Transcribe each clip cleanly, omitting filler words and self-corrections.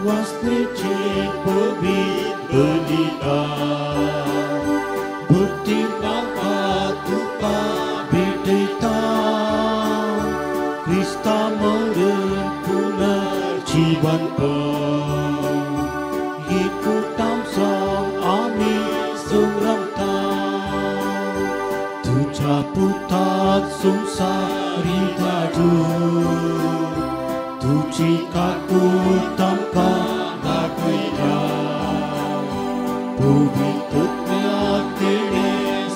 वासनेचे पवित्र बलिदान भक्ती बापा तुका भेटता क्रिस्ता मरण पुनर्जीवन एकूटाम सॉंग आम्ही संग्रामता तुझ्या पुतात संसारी धाडू तुझी काकूट तांकां दाखयता पवित्रत्वातेने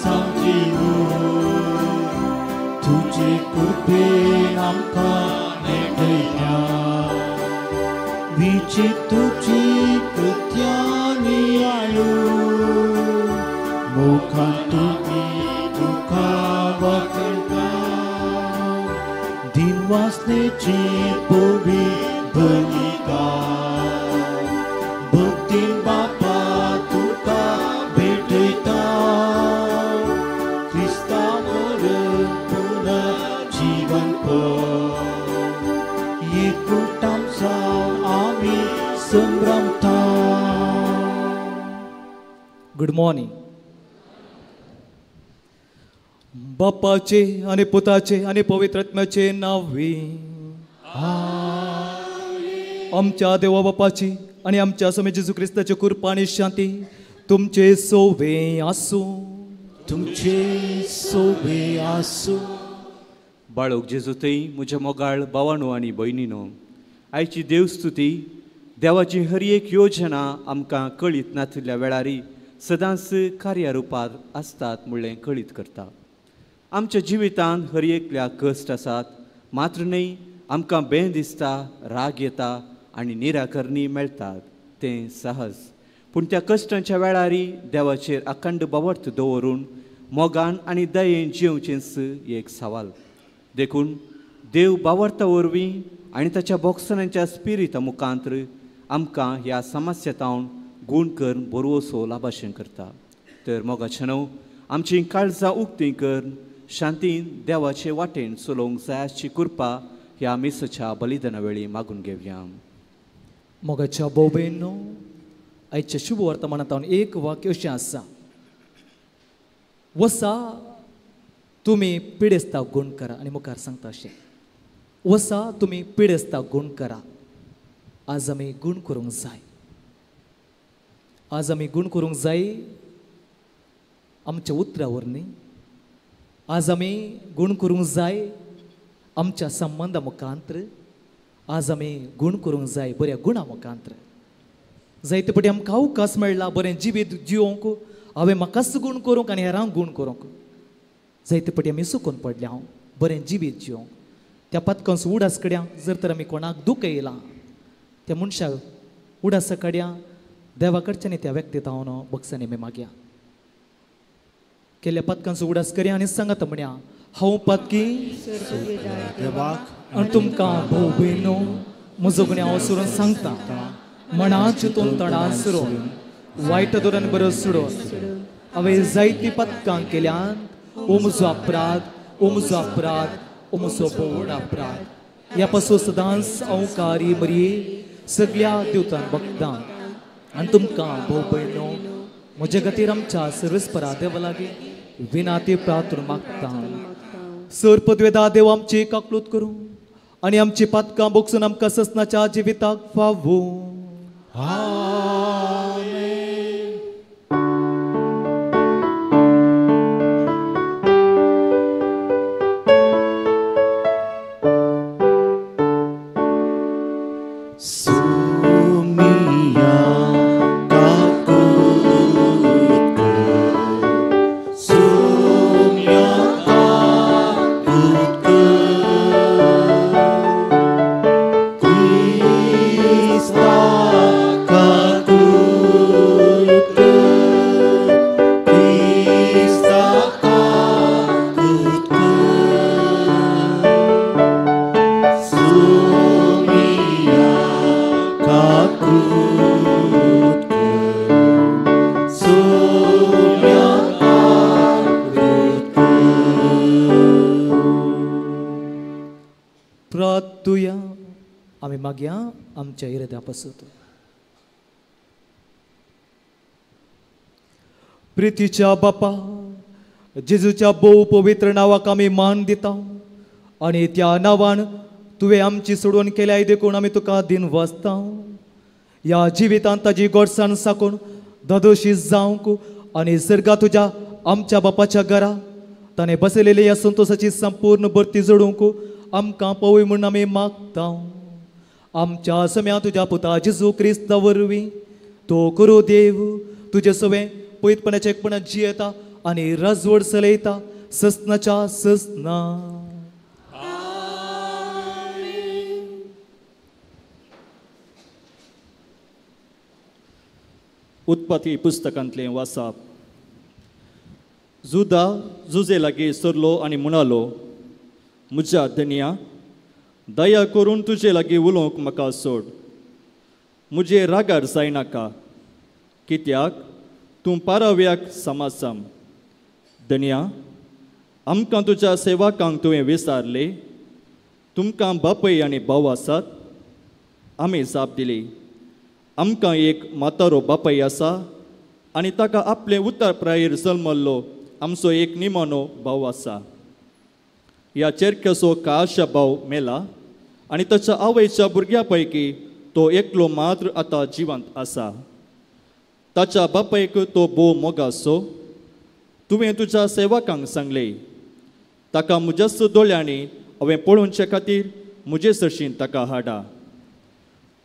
सांजिवून तुझे कृपेन आमकां नेटयता विचित तुझी कृत्यानी आळू मुखान तुमी तुका वखणटा दिन वासनेची पवित्र बलिदान भक्तीन बापा तुका भेटयता क्रिस्ता मरण पुनर्जीवन एकूटाम सॉंग आमी संभ्रमता. Good morning. बापाचे आणि पुताचे आणि पवित्र आत्म्याचे नावे आमच्या देवा बापाची आणि आमच्या स्वामी जेजू ख्रिस्ताची कृपा आणि शांती तुमचे सोबे आसो. तुमचे सोबे आसो. बाळोक जेजूतय म्हज्या मोगाळ भावांनो आनी भयणीनो, आयची देवस्तुती देवाची हर एक योजना आमकां कळीत नातिल्ल्या वेळारी सदांच कार्यारुपार आसतात म्हणलें कळीत करता. आमच्या जिवितांत हर एकल्या कश्ट आसात, मात्र न्हय आमकां बें दिसता, राग येता आनी निराकरणी मेळटात तें सहज. पूण त्या कश्टांच्या देवाचेर अखंड बावर्त दवरून मोगान आनी दयेन जिवचेंच एक सवाल. देखून देव बावर्ता वरवीं आनी ताच्या भोगसनांच्या स्पिरिता मुखांत्र आमकां ह्या समस्येतावन गूण करून बरोवसो लाभाशें करता. तर मोगाचे न्हू, आमची काळजां उक्तीं कर शांतीन देवाचे वाटेन चलोवंक जाय अशी कृपा ह्या मिसाच्या बलिदाना वेळी मागून घेवया. मोगाच्या बोबेनो, आयच्या शुभ वर्तमानांत एक वाक्य अशें आसा, वसा तुमी पिडेस्ताक गूण करा. आनी मुखार सांगता अशें, वसा तुमी पिडेस्ताक गूण करा. आज आमी गूण करूंक जाय. आज आमी गूण करूंक जाय आमच्या उतरावर न्ही. आज आमी गूण करूंक जाय आमच्या संबंधा मुखांत्र. आज आमी गूण करूंक जाय बऱ्या गुणा मुखांत्र. जायते फावटी आमकां अवकाश मेळ्ळा बरें जिवीत जिवंक, हांवें म्हाकाच गूण करूंक आनी हेरांक गूण करूंक. जायते फावटी आमी चुकून पडले. हांव बरें जिवीत जिवंक त्या पथकांचो उडास कड्या जर तर आमी कोणाक दूख येयलां त्या मनशाक उडासा कड्या देवा कडच्यानी त्या व्यक्तीत हांव बक्षांनी आमी मागया. केल्ल्या पथकांचो उडास करया आनी सांगात म्हणया, हांव पत्की आनी तुमकां भोव भयणो म्हजो गुन्यांव हांव सुरून सांगता. मनात चिंतून तोंडान सुरोन वायट धोरण बरो सोडून हांवें जायतीं पथकां केल्यात. ओ म्हजो अपराध, ओ म्हजो अपराध, ओ म्हजो व्हड अपराध. ह्या पासून सदांच हांव कारी मरी सगळ्या देवतां भक्तां आनी तुमकां भोव भयणो म्हजे खातीर आमच्या सर्वेस्परा देवा लागीं विनाती प्रार्थना मागता. सर पदवेदा देव आमची काकलूत करूं आनी आमची पातकां बोगसून आमकां ससनाच्या जिविताक फावो. प्रार्थुया आमी मागया आमच्या हृदया पासून. प्रितीच्या बापा जेजूच्या भोव पवित्र नावाक आमी मान दिता आनी त्या नांवान तुवें आमची सोडवण केल्या देखून आमी तुका दिन वाचता. ह्या जिवितांत ताजी गोडसाण साकून धदोशी जावंक आनी सर्गा तुज्या आमच्या बापाच्या घरा ताणें बसयलेली ह्या संतोशाची संपूर्ण भरती जोडूंक आमकां पळय म्हूण आमी मागता. आमच्या सम्या तुज्या पुता जेजू क्रिस्ता वरवीं तो करो देव तुजे सवें पयतपणाच्या एकपणात जियेता आनी राजवड चलयता ससनाच्या ससना. उत्पत्ती पुस्तकांतलें वाचप. जुदा जुजे लागीं सरलो आनी म्हणालो, म्हज्या धन्या दया करून तुजे लागीं उलोवंक म्हाका सोड. म्हजे रागार जायनाका, कित्याक तूं पाराव्याक समासम. धन्या आमकां तुज्या सेवकांक तुवें विचारले, तुमकां बापय आनी भाव आसात? आमी जाप दिली, आमकां एक म्हातारो बापाय आसा आनी ताका आपले उत्तर प्रायेर जल्मल्लो आमचो एक निमाणो भाव आसा. ह्या चेरक्याचो काळशा भाव मेला आनी ताच्या आवयच्या भुरग्यां पैकी तो एकलो मात्र आतां जिवंत आसा. ताच्या बापायक तो भोव मोगासो. तुवें तुज्या सेवकांक सांगले, ताका म्हज्याच दोळ्यांनी हांवें पळोवचे खातीर म्हजे सरशीन ताका हाडा.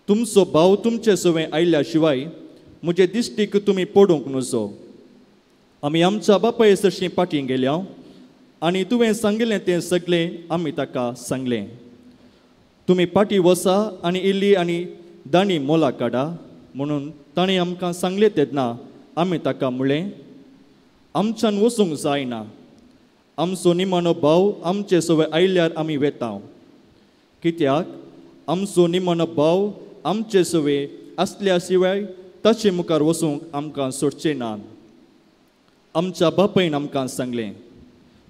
तुमचो भाव तुमचे सवें आयल्या शिवाय म्हजे दिश्टीक तुमी पडूंक नजो. आमी आमच्या बापाय सरशीं फाटीं गेल्या आनी तुवें सांगिल्लें तें सगळें आमी ताका सांगलें. तुमी फाटीं वसा आनी इल्ली आनी दाणी मोला काडा म्हणून ताणें आमकां सांगलें तेन्ना आमी ताका म्हळें, आमच्यान वचूंक जायना. आमचो निमाणो भाव आमचे सवें आयल्यार आमी वेता, कित्याक आमचो निमाणो भाव आमचे सवें आसल्या शिवाय ताचे मुखार वचूंक आमकां सोडचें ना. आमच्या बापायन आमकां सांगलें,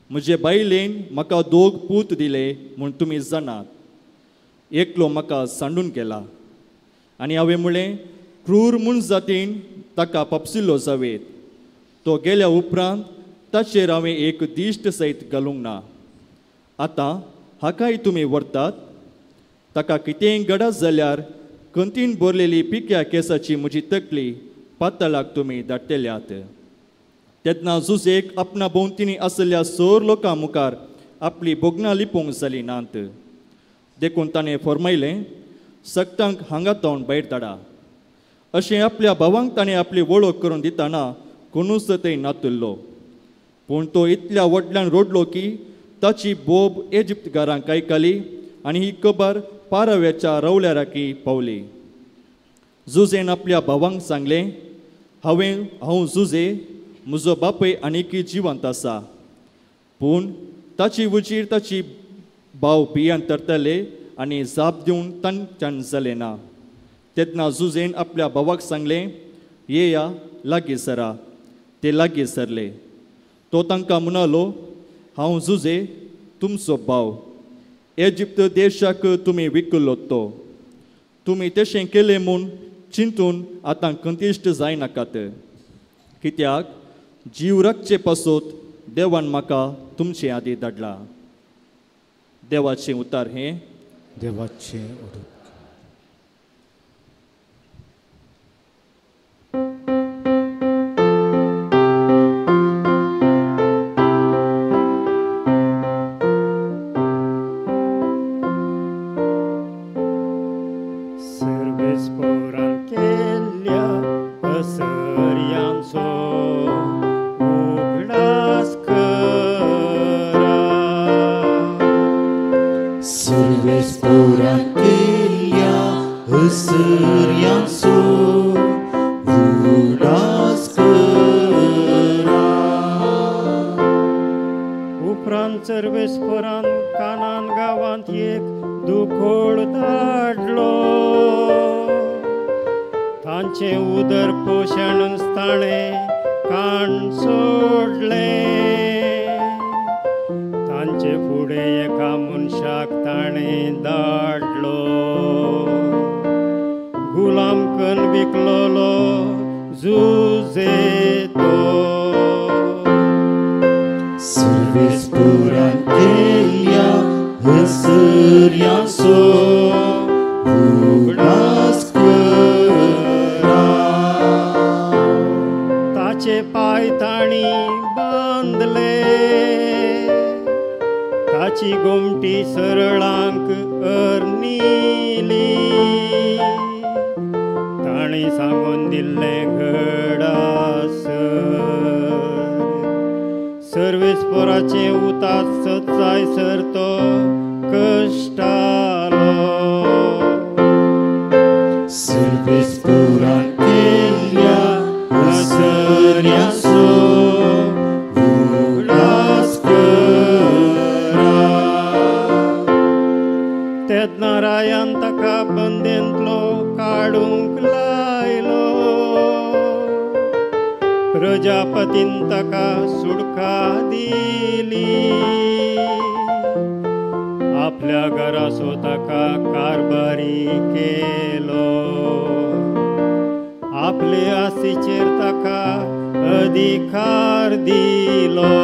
म्हजे बायलेन म्हाका 2 पूत दिले म्हूण तुमी जाणात. एकलो म्हाका सांडून गेला आनी हांवें म्हळें, क्रूर म्हूण जातीन ताका पापसिल्लो जावेत. तो गेल्या उपरांत ताचेर हांवें एक दिश्ट सयत घालूंक ना. आतां हाकाय तुमी व्हरतात. ताका कितेंय गडस जाल्यार कंतीन भरलेली पिक्या केसाची म्हजी तकली पातळाक तुमी धाडटल्यात. तेन्ना जुजेक आपणा भोंवतणी आसलेल्या सोर लोकां मुखार आपली बोगनां लिपोवंक जाली नात. देखून ताणें फर्मायलें, सक्तांक हांगा तावन भायर धाडा. अशें आपल्या भावांक ताणें आपली वळख करून दितना कोणूच थंय नातुल्लो. पूण तो इतल्या व्हडल्यान रोडलो की ताची बोब इजिप्त घरांक आयकली आनी ही खबर पाराव्याच्या रवल्याराकी पावली. जुजेन आपल्या भावांक सांगलें, हांव जुजे, म्हजो बापय आनीकय जिवंत आसा. पूण ताची उजीर ताची भाव भियान तरतले आनी जाप दिवन तांच्यान जालें ना. तेन्ना जुजेन आपल्या भावाक सांगलें, येया लागीं सरा. ते लागीं सरले. तो तांकां म्हणालो, हांव जुजे, तुमचो भाव. इजिप्त देशाक तुमी विकलो तो. तुमी तशें केलें म्हूण चिंतून आतां कंतिश्ट जायनाकात, कित्याक जीव राखचे पासत देवान म्हाका तुमचे आदी धाडला. देवाचें उतार हें. देवाचें उतर. उपरांत सर्वेस्परान कानान गांवांत एक दुखोळ धाडलो. तांचे उदर पोशण ताणें काण सोडलें. तांचे फुडें एका मनशाक ताणें धाडलो. गुलाम करून विकलोलो जुजे तो. सर्वेस्पुरान केल्या हसर्यांचो उगडास करा. ताचे पाय ताणी बांदले, ताची गोमटी सरळांक अर्निली. ताणी सांगून दिल्लें घडासर, सर्वेस्पराचे उतार सचाय सर तो कश्टालो. सर्वेस्पुरान केल्या हसर्यांचो उगडास करा. तेदना रायान ताका बंदेंतलो काडूंक लायलो. प्रजापतीन ताका सुडका दिली. आपल्या घराचो ताका कारभारी केलो. आपले आसीचेर ताका अधिकार दिलो.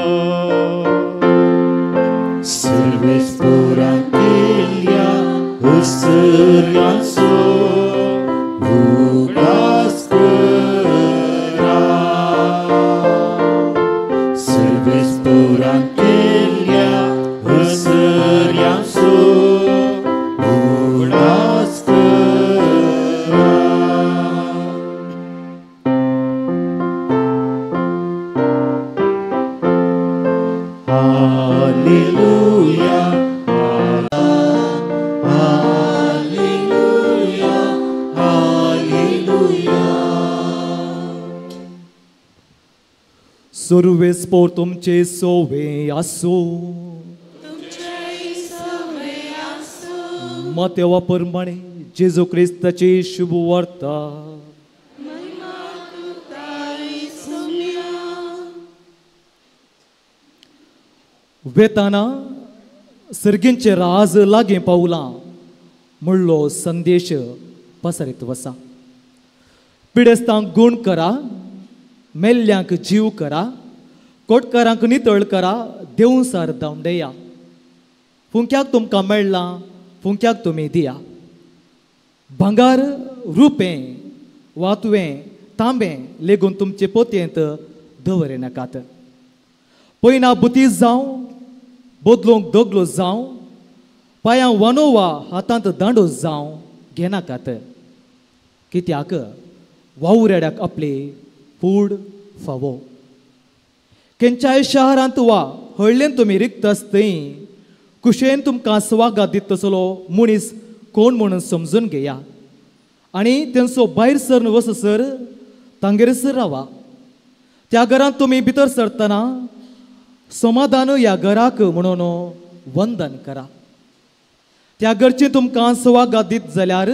सर्वेस्पुरान केल्या हसर्यांचो उगडास करा. सर्वेस्पुरान केल्या हसर्यांचो उगडास करा. Hallelujah, hallelujah, hallelujah. सर्वेस्पोर तुमचे सोवे आसो. मतेवा प्रमाणे जेजू क्रिस्ताची शुभ वार्ता. वेताना सर्गींचे राज लागे पावलां म्हणलो संदेश पसरीत वसा. पिडेस्तांक गुण करा, मेल्ल्यांक जीव करा, कोटकारांक नितळ करा, देवसार धांवडेया. फुंक्याक तुमकां मेळ्ळां, फुंक्याक तुमी दिया. भांगार, रुपें, वातुवें, तांबें लेगून तुमचे पोतयेंत दवरे नाकात. पयना बुतीज जावं, बदलूंक दोगलो जावं, पांयां वानो वा हातांत दांडो जावं घेनाकात. कित्याक वावुरेड्याक आपले फूड फावो. खंयच्याय शारांत वा हळ्ळेन तुमी रिक्त आसतय कुशेन तुमकां स्वागत दित तसलो मनीस कोण म्हणून समजून घेया. आनी तेंचो भायर सरन वससर तांगेरसर रावा. त्या घरांत तुमी भितर सरतना समाधान ह्या घराक म्हणून वंदन करा. त्या घरची तुमकां स्वागत दित जाल्यार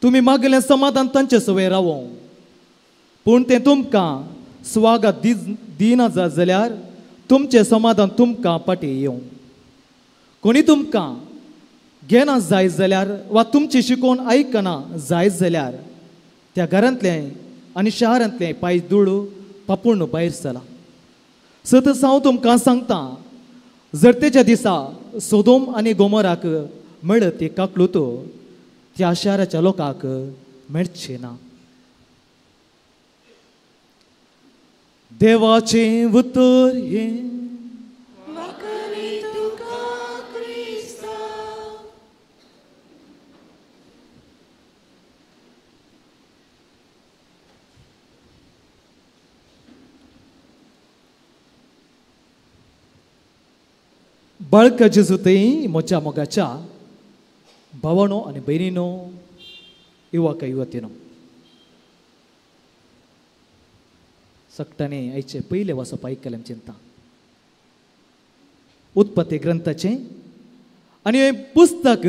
तुमी मागलें समाधान तांचे सवय रावो. पूण तें तुमकां स्वागत दिना जाल्यार तुमचें समाधान तुमकां पाटी येवं. कोणी तुमकां घेना जायत जाल्यार वा तुमची शिकोवन आयकना जायत जाल्यार त्या घरांतलें आनी शारांतलें पांय धूळ पापूण भायर चला. सतत हांव तुमकां सांगता, जरतेच्या दिसा सोदोम आनी गोमोराक मेळत ती काकलूत त्या शाराच्या लोकांक मेळचे ना. देवाचें उतर हें बाळका जेजुतय म्हज्या मोगाच्या भावानो आनी भयणीनो, युवक युवतीनो, सक्ताने आयचे पयले वचप आयकलें चिंता. उत्पत्ती ग्रंथाचें आनी हें पुस्तक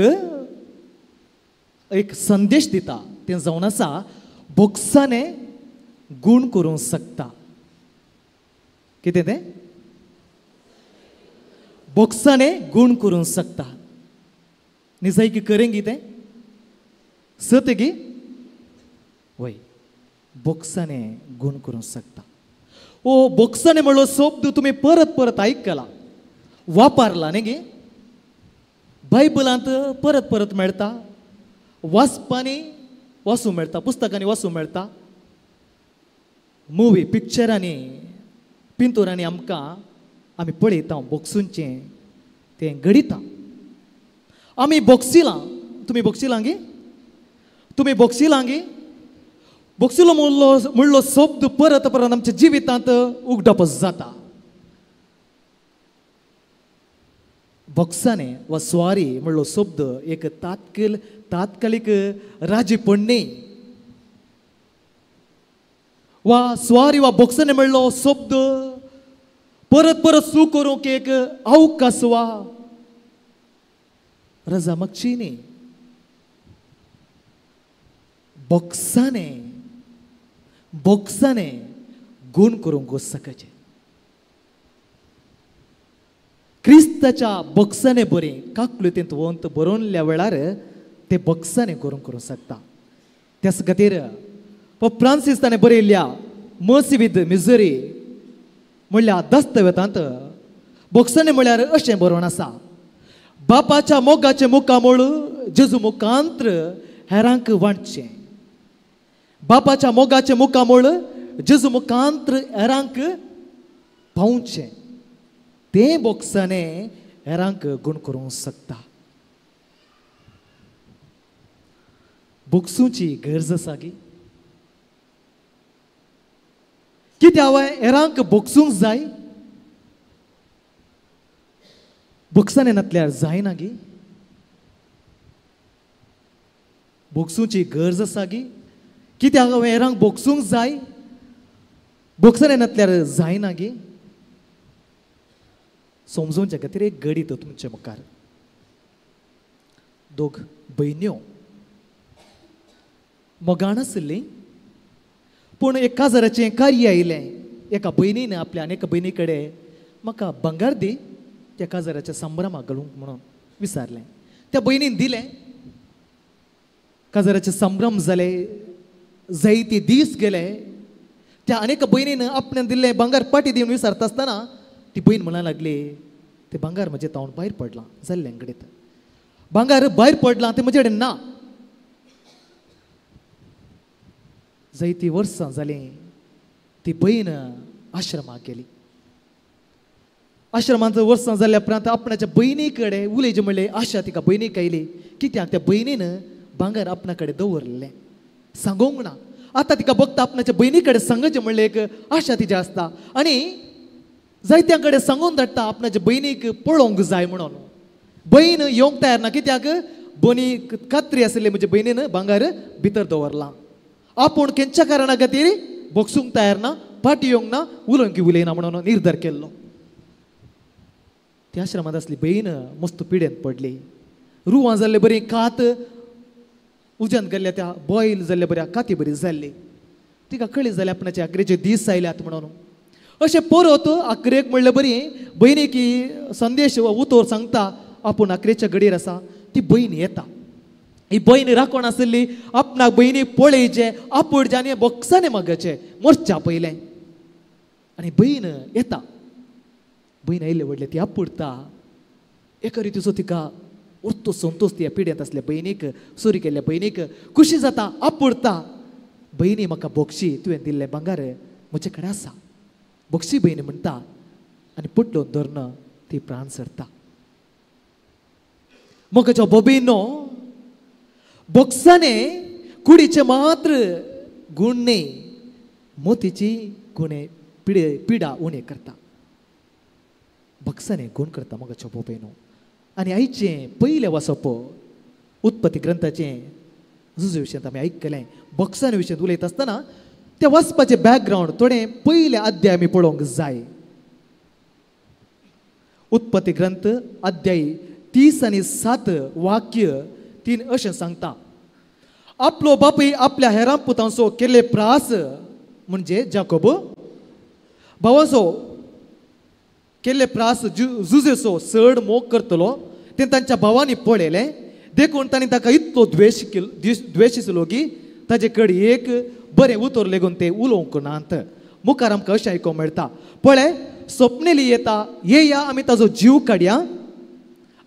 एक संदेश दिता. तें जावन आसा बोक्साने गूण करूंक शकता. कितें तें? बोक्साने गुण करूंक शकता. निजाई की करेंगी तें सतगी वय बोक्साने गुण करूंक शकता. ओ बोक्साने म्हणलो शब्द तुम्ही परत परत ऐकला. वापरला न्ही गे बायबलांत परत परत मेळटा वाचपांनी वाचूं मेळटा पुस्तकांनी वाचूं मेळटा मुवी पिक्चरांनी पिंतुरांनी आमकां आमी पळयता बॉक्सूंचें तें घडिता आमी बॉक्सिलां तुमी बॉक्सिलां गे तुमी बॉक्सिलां गे बॉक्सिलो म्हणलो शब्द परत परत आमच्या जिवितांत उगडप जाता बॉक्साने वा स्वारी म्हणलो शब्द एक तात्कालिक राजीपण्णे वा स्वारी वा बॉक्साने म्हणलो शब्द परत परत सू करूंक एक अवकाश वा रजा मागची न्ही बॉक्साने गुण करूंक सकाळचे क्रिस्ताच्या बॉक्साने बरें काकुलेंत वंत बरोवल्या वेळार ते बॉक्साने करूंक शकता त्याच खातीर पोप फ्रांसीस ताणें बरयल्ल्या मर्सी विथ मिजरी म्हणल्या दस्तवेतांत बॉक्साने म्हळ्यार अशें बरोवन आसा बापाच्या मोगाचे मुखामोळ जेजू मुखांत्र हेरांक वांटचें बापाच्या मोगाचे मुखामोळ जेजू मुखांत्र हेरांक पावचें तें बॉक्साने हेरांक गुण करूंक शकता बॉक्सूची गरज आसा गी कित्याक हांवें हेरांक बॉक्सूंक जाय बॉक्साने नातल्यार जायना गी बॉक्सूची गरज आसा गी कित्याक हांवें हेरांक बॉक्सूंक जाय बॉक्साने नातल्यार जायना गी समजूनचे खातीर एक गडीत तुमचे मुखार दोग भयण्यो मोगाण आसली पूण एक काजाराचें कार्य आयलें एका भयणीन आपल्या आनी एका भयणी कडेन म्हाका भांगार दी त्या काजाराच्या संभ्रमाक घालूंक म्हणून विचारलें त्या भयणीन दिलें काजाराचे संभ्रम जाले जायते दीस गेले त्या आनेक भयणीन आपणान दिल्लें भांगार पाटी दिवन विचारता आसतना ती बहीण म्हणा लागली ते भांगार म्हजे तावन भायर पडलां जाल्लें घडीत भांगार भायर पडलां ते म्हजे कडेन ना जायतीं वर्सां जालीं ती बहीण आश्रमाक गेली आश्रमांत वर्सां जाल्ल्या उपरांत आपणाच्या भयणी कडेन उलयचें म्हणलें आशा तिका भयणीक आयली कित्याक त्या भयणीन भांगार आपणा कडेन दवरलें सांगूंक ना आतां तिका बघता आपणाच्या भयणी कडेन सांगचें म्हणलें एक आशा तिची आसता आनी जायत्यां कडेन सांगून धाडटा आपणाच्या भयणीक पळोवंक जाय म्हणून भयण येवंक तयार ना कित्याक बनीक कात्री आसली म्हज्या भयणीन भांगार भितर दवरलां आपूण खंयच्या कारणा खातीर बॉक्सूंक तयार ना फाटी येवंक ना उलोवंक उलयना म्हणून निर्धार केल्लो त्या आश्रमांत आसली भयण मस्त पिडेन पडली रुवां जाल्ले बरी कात उज्यांत गेल्ल्या त्या बॉयल जाल्ल्या बऱ्या काती बरी जाल्ली तिका कळ्ळी जाल्यार आपणाचे आखरेचे दीस आयल्यात म्हणून अशें परत आखरेक म्हणलें बरी भयणीक संदेश वा उतोर सांगता आपूण आखरेच्या घडीर आसा ती भयण येता ही भयण राखण आसली आपणाक भयणीक पळयचे आपूणचे आनी बॉक्साने मागचे मरच्या पयलें आनी भयण येता भयण आयले व्हडले ती आपुडता एका रितीचो तिका उरतो संतोष ती पिड्यांत आसल्या भयणीक चोरी केल्ल्या भयणीक खुशी जाता आपुडता भयणी म्हाका बॉक्शी तुवें दिल्लें भांगार म्हजे कडेन आसा बॉक्शी भयणी म्हणटा आनी पुटलो धरून ती प्राण सरता मोगाच्या बोबीनो बॉक्साने कुडीचे मात्र गुण न्ही मोतीची गुणे पिडा उणे करता बॉक्साने गुण करता मोगाच्या बोबीनो आनी आयचें पयलें वाचप उत्पत्ती ग्रंथाचें झुजे विशयांत आमी आयकलें बॉक्साने विशयांत उलयता आसतना ते वाचपाचें बॅकग्रावंड थोडें पयले अध्याय आमी पळोवंक जाय उत्पत्ती ग्रंथ अध्याय 30 आनी 7 वाक्य 3 अशें सांगता आपलो बापूय आपल्या हेरां पुतांचो केल्ले प्रास म्हणजे जाकोब भावाचो केल्ले प्रास जुजेचो चड मोग करतलो तें तांच्या भावांनी पळयलें देखून तांणी ताका इतलो द्वेशिसलो की ताजे कडेन एक बरें उतर लेगून ते उलोवंक नात मुखार आमकां अशें आयको मेळटा पळय स्वप्नेली येता येया आमी ताजो जीव काडया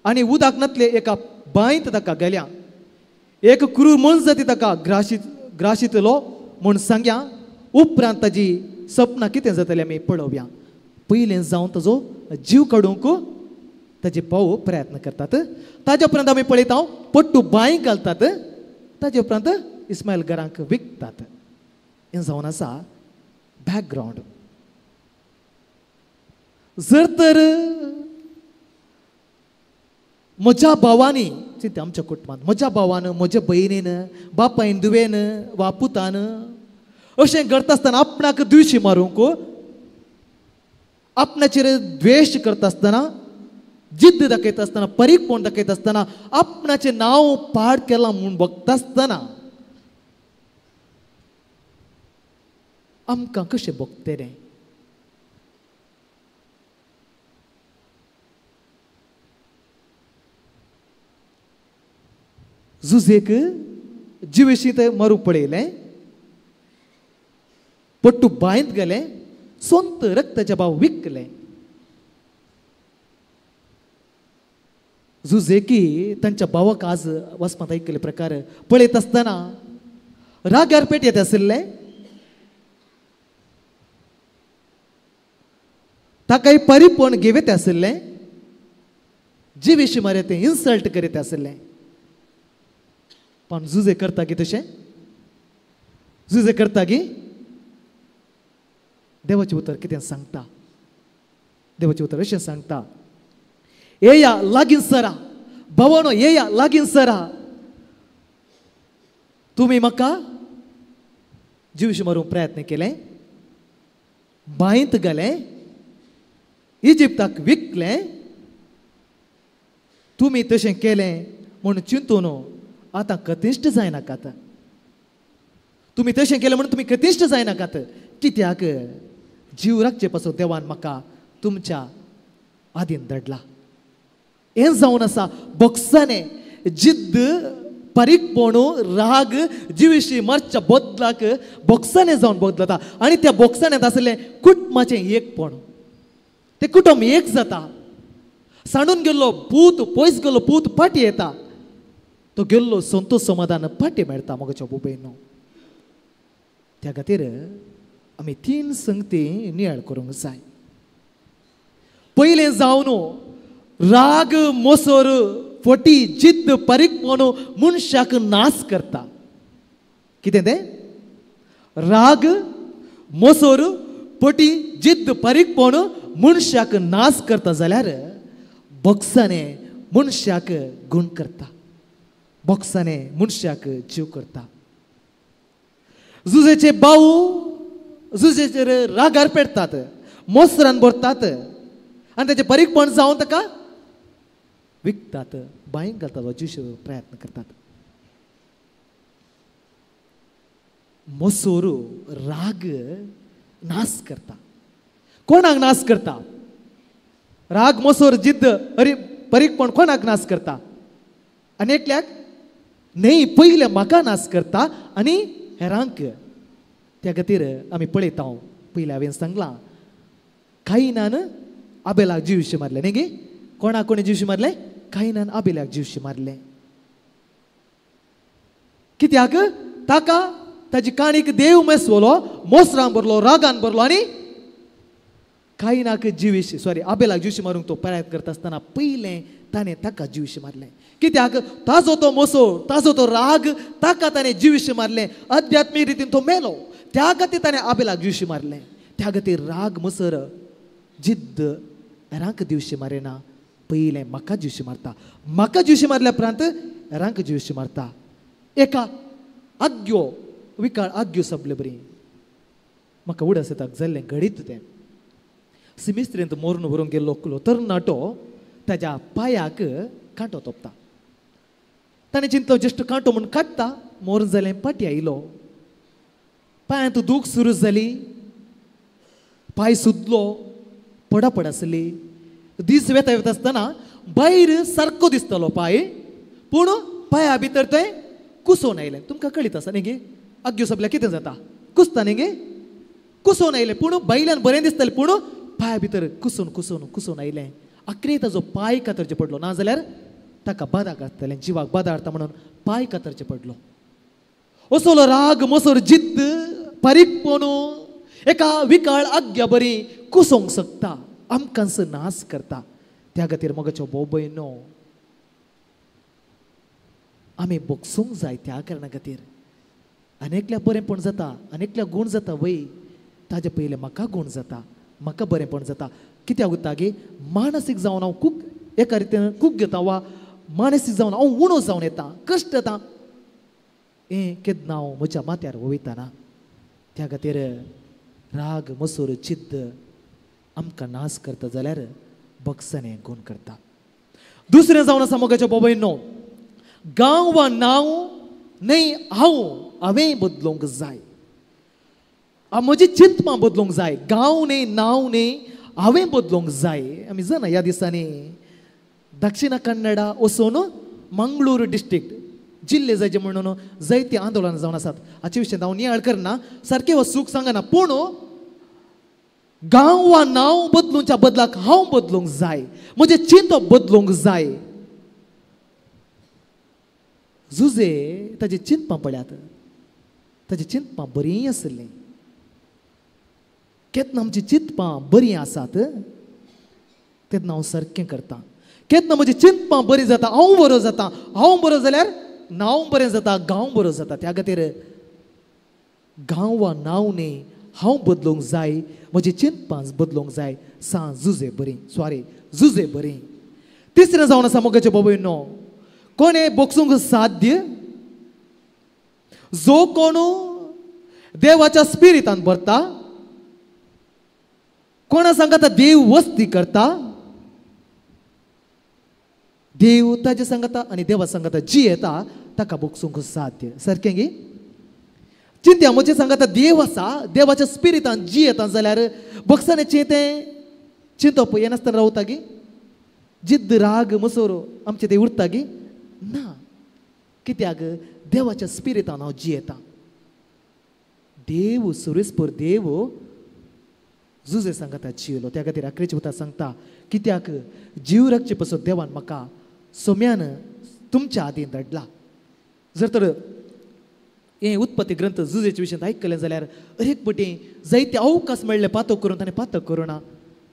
आनी उदकांतले एका बांयत ताका गेल्या एक क्रूर मनस जाती ताका ग्राशीतलो म्हूण सांगया उपरांत ताजी सपनां कितें जातलें आमी पळोवया पयलें जावन ताजो जीव काडूंक ताजे भाव प्रयत्न करतात ताजे उपरांत आमी पळयता पट्टू बांयक घालतात ताजे उपरांत इस्माईल घरांक विकतात हें जावन आसा बॅकग्रावंड जर तर म्हज्या भावानी आमच्या कुटुंबांत म्हज्या भावान म्हज्या भयणीन बापायन दुवेन वा पुतान अशें करता आसतना आपणाक दुयशी मारूंक आपणाचेर द्वेश करता आसतना जिद्द दाखयता आसतना परीकपण दाखयता आसतना आपणाचें नांव पाड केलां म्हूण बगता आसतना आमकां कशें बगतलें झुजेक जिवेशीत मारूंक पळयलें पट्टू बांयत गेलें सोंत रक्ताचे भाव विकले झुजेकी तांच्या भावाक आज वचपांत ऐकले प्रकार पळयत आसतना राग्यार पेट येत आशिल्लें ताकाय परिपण घेवेत आशिल्लें जिवेशी मारे तें इन्सल्ट करीत आशिल्लें पण झुजे करता की तशें झुजे करता की देवाचें उतर कितें सांगता देवाचें उतर अशें सांगता येया लागीं सरा भावानो येया लागीं सरा तुमी म्हाका जिवशी मारूंक प्रयत्न केलें बांयत गेलें इजिप्ताक विकलें तुमी तशें केलें म्हूण चिंतून आतां कतिश्ट जायनाकात तुमी तशें केलें म्हणून तुमी कतिश्ट जायनाकात कित्याक जीव राखचे पासून देवान म्हाका तुमच्या आदीन धाडला हें जावन आसा बोक्साने जिद्द परीकपणू राग जिविशी मारच्या बदलाक बोक्साने जावन बदलता आनी त्या बोक्सान्यांत आसलें कुटुंबाचें एकपण तें कुटुंब एक जाता सांडून गेल्लो पूत पयस गेल्लो पूत फाटी येता तो गेल्लो संतोष समाधान फाटी मेळटा मोगाच्या बुबयनो त्या खातीर आमी 3 संगती नियाळ करूंक जाय पयलें जावन राग मोसोर फटी जिद्द परीकपणू मनशाक नाश करता कितें तें राग मोसोर फटी जिद्द परीकपणू मनशाक नाश करता जाल्यार बोक्साने मनशाक गुण करता बोक्साने मनशाक जीव करता झुजेचे भाऊ झुजेचेर रागार पेटतात मोसरान भरतात आनी ताचें परीकपण जावन ताका विकतात बांयक घालतात वा जीव प्रयत्न करतात मोसोर राग नाश करता कोणाक नाश करता राग मोसोर जिद्द अरे परीकपण कोणाक नाश करता आनी एकल्याक न्ही पयले म्हाका नाश करता आनी हेरांक त्या खातीर आमी पळयता पयले हांवें सांगलां कायनान आबेलाक जिवशी मारले न्ही गे कोणाक कोणी जिवशी मारले कायनान आबेलाक जिवशी मारले कित्याक ताका ताची काणीक देव मेसवलो मोसरान भरलो रागान भरलो आनी कायनाक जिवीशी आबेलाक जिवशी मारूंक तो प्रयत्न करता आसतना पयलें ताणें ताका जिवशी मारलें कित्याक ताजो तो मोसो ताजो तो राग ताका ताणें जिवशी मारलें अध्यात्मीक रितीन तो मेलो त्या खातीर ताणें आबेलाक जिवशी मारलें त्या खातीर राग मोसर जिद्द हेरांक दिवशी मारिना पयलें म्हाका जिवशी मारता म्हाका जिवशी मारल्या उपरांत हेरांक जिवशी मारता एका आग्यो विकाळ आग्यो सबले बरी म्हाका उडस येता जाल्लें घडीत तें सिमिस्त्रेंत मोरून व्हरून गेल्लो तरणाटो ताच्या पांयाक कांटो तोपता ताणें चिंतलो जस्ट कांटो म्हूण काडटा मोरून जालें फाटी आयलो पांयांत दूख सुरू जाली पांय सुद्लो पडापड आसली दीस वेता वेता आसतना भायर सारको दिसतालो पांय पूण पांया भितर तें कुसोन आयलें तुमकां कळीत आसा न्ही गे आग्यो सोंपल्यार कितें जाता कुसता न्ही गे कुसून आयले पूण बैल्यान बरें दिसतलें पूण पांया भितर कुसून कुसून कुसून आयलें आखरी ताजो पांय कातरचो पडलो नाजाल्यार ताका बादाक हाडटलें जिवाक बादा हाडटा म्हणून पांय कातरचो पडलो असलो राग मसोर जिद्द पारीकपण एका विकाळ आज्ञा बरी कुसोंक शकता आमकांच नाश करता त्या खातीर मगाच्यो भोव भयणो आमी बोगसूंक जाय त्या कारणा खातीर अनेकल्या बरेंपण जाता अनेकल्या गूण जाता वय ताजे पयले म्हाका गूण जाता म्हाका बरेंपण जाता कित्याक उरता गे मानसीक जावन हांव खूब एका रितीन खूब घेता वा मानसीक जावन हांव उणो जावन येता कश्ट येता हें केन्ना हांव म्हज्या माथ्यार वयताना त्या खातीर राग मसूर चिद्द आमकां नाश करता जाल्यार बक्षाने गूण करता दुसरें जावन आसा मोगाच्या बाबायनो गांव वा नांव न्हय हांवें बदलूंक जाय म्हजी चिंतपां बदलूंक जाय गांव न्हय नांव न्हय हांवें बदलूंक जाय आमी जाणा ह्या दिसांनी दक्षिण कन्नडा वचून मंगळूर डिस्ट्रिक्ट जिल्ले जायचे म्हणून जायती आंदोलनां जावन आसात हाचे विशयान हांव नियाळ करना सारकें हो सूख सांगना पूण गांव वा नांव बदलूच्या बदलाक हांव बदलूंक जाय म्हजे चिंत बदलूंक जाय जुजे ताजे चिंतपां पळयात ताजे चिंतपां बरीं आसलीं केन्ना आमची चिंतपां बरीं आसात तेन्ना हांव सारकें करता केन्ना म्हजी चिंतपां बरीं जाता हांव बरो जाता हांव बरो जाल्यार नांव बरें जाता गांव बरो जाता त्या खातीर गांव वा नांव न्हय हांव बदलूंक जाय म्हजी चिंतपां बदलूंक जाय जुजे बरीं जुजे बरीं तिसरें जावन आसा मोगाचे बाबायनो कोणें बोगसूंक साध्य जो कोण देवाच्या स्पिरितान भरता कोणा सांगता देव वस्ती करता देव ताजे सांगता आनी देवा सांगता जी येता ताका बोगसूंक साध्य सारकें गे चिंत्या म्हजें सांगता देव आसा देवाच्या स्पिरितान जी येता जाल्यार बक्षानेचें तें चिंतप हें नासतना रावता गे जिद्द राग मसोर आमचें तें उरता गे ना कित्याक देवाच्या स्पिरितान हांव जी येता देव सुरेस्पर देव जुजे सांगता जियेलो त्या खातीर आखरेच्या उतार सांगता कित्याक जीव रक्षे पासून देवान म्हाका सोम्यान तुमच्या हातीन धाडला जर तर हें उत्पत्ती ग्रंथ जुजेच्या विशयान आयकलें जाल्यार अनेक पटी जायते अवकाश मेळ्ळे पातक करून ताणें पातक करुना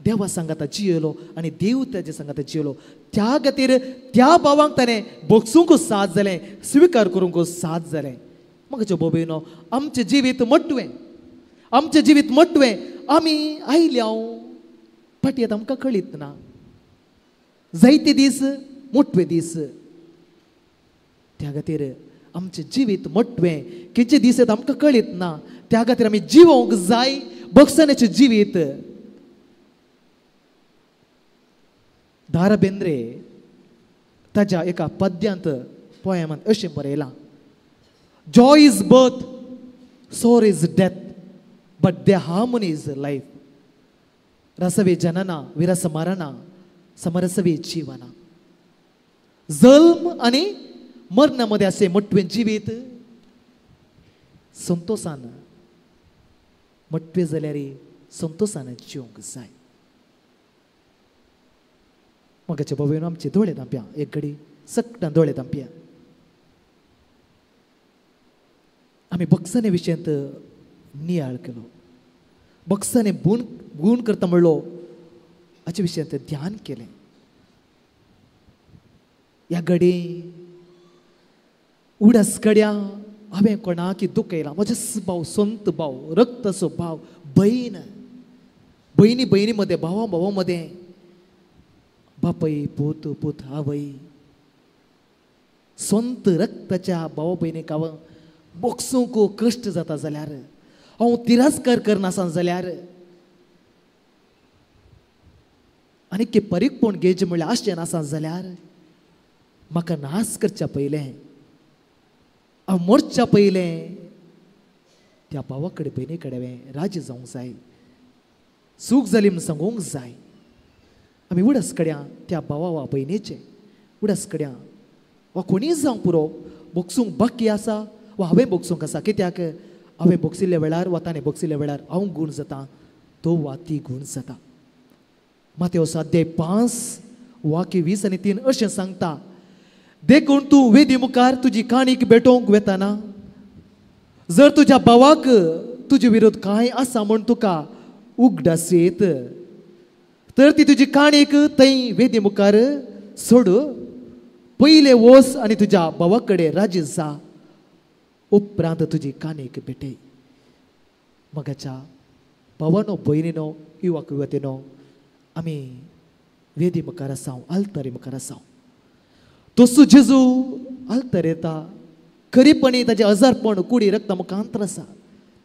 देवा सांगता जियेलो आनी देव ताजे सांगता जियेलो त्या खातीर त्या भावांक ताणें बोगसूंक साथ जालें स्विकार करूंक साथ जालें म्हाका बाबयनो आमचें जिवीत मोटवें आमी आयल्या फाटी आमकां कळीत ना जायते दीस मोटवे दीस त्या खातीर आमचें जिवीत मोटवें खंयचे दीस येता आमकां कळीत ना त्या खातीर आमी जिवोंक जाय बक्षानेचें जिवीत दारा बेंद्रे ताच्या एका पद्यांत पोयमांत अशें बरयलां joy is birth sorrow is death but the harmony is life रसवे जनना विरस मरणा समरसवे जीवना जल्म आनी मरणामध्ये असे मोठवें जिवीत संतोषान मोठवें जाल्यार संतोषान जिवंक जाय मगाच्या बाबेन आमचे दोळे धांप्या एक घडी सक्टान दोळे धांप्या आमी बक्षाने विशयांत नियाळ केलो बक्षाने गूण करता म्हणलो हाचे विशयांत ध्यान केलें ह्या घडी उडस कड्या हांवें कोणाक दुख येयला म्हजो भाव संत भाव रक्ताचो भाव भयणी भयणी मदें भावा मदें बापय पूत आवय संत रक्ताच्या भावा भयणीक हांव बोगसूंक कश्ट जाता जाल्यार हांव तिरस्कार करनासा जाल्यार आनी के परीकपण घेवचें म्हणल्यार आसचें नासा जाल्यार म्हाका नाश करच्या पयलें हांव मरच्या पयलें त्या भावा कडेन भयणी कडेन राज्य जावंक जाय सूख जाली म्हूण सांगूंक जाय आमी उडस कड्या त्या भावा वा भयणीचे उडस कड्या वा कोणीय जावं पुरो बोगसूंक बाकी आसा वा हांवें बोगसूंक आसा कित्याक हांवें बक्षिल्ल्या वेळार वा ताणें बक्षिल्ल्या वेळार हांव गूण जाता तो वा ती गूण जाता. मातेवस अध्याय 5 वाक्य 20 आनी 3 अशें सांगता, देखून तूं वेदी मुखार तुजी काणीक भेटोवंक वेताना जर तुज्या भावाक तुजे विरोध कांय आसा म्हूण तुका उगडास येत तर ती तुजी काणीक थंय वेदी मुखार सोड. पयले वस आनी तुज्या भावा कडेन राजी जा, उपरांत तुजी काणीक भेटय. मगाच्या भावानो भयणीनो युवक युवतीनो, आमी वेदी मुखार आसाव, आल्तारी मुखार आसाव. तसो जेजू आल्तार येता, खरीपणी ताजे हजारपण कुडी रक्त मुखांतर आसा,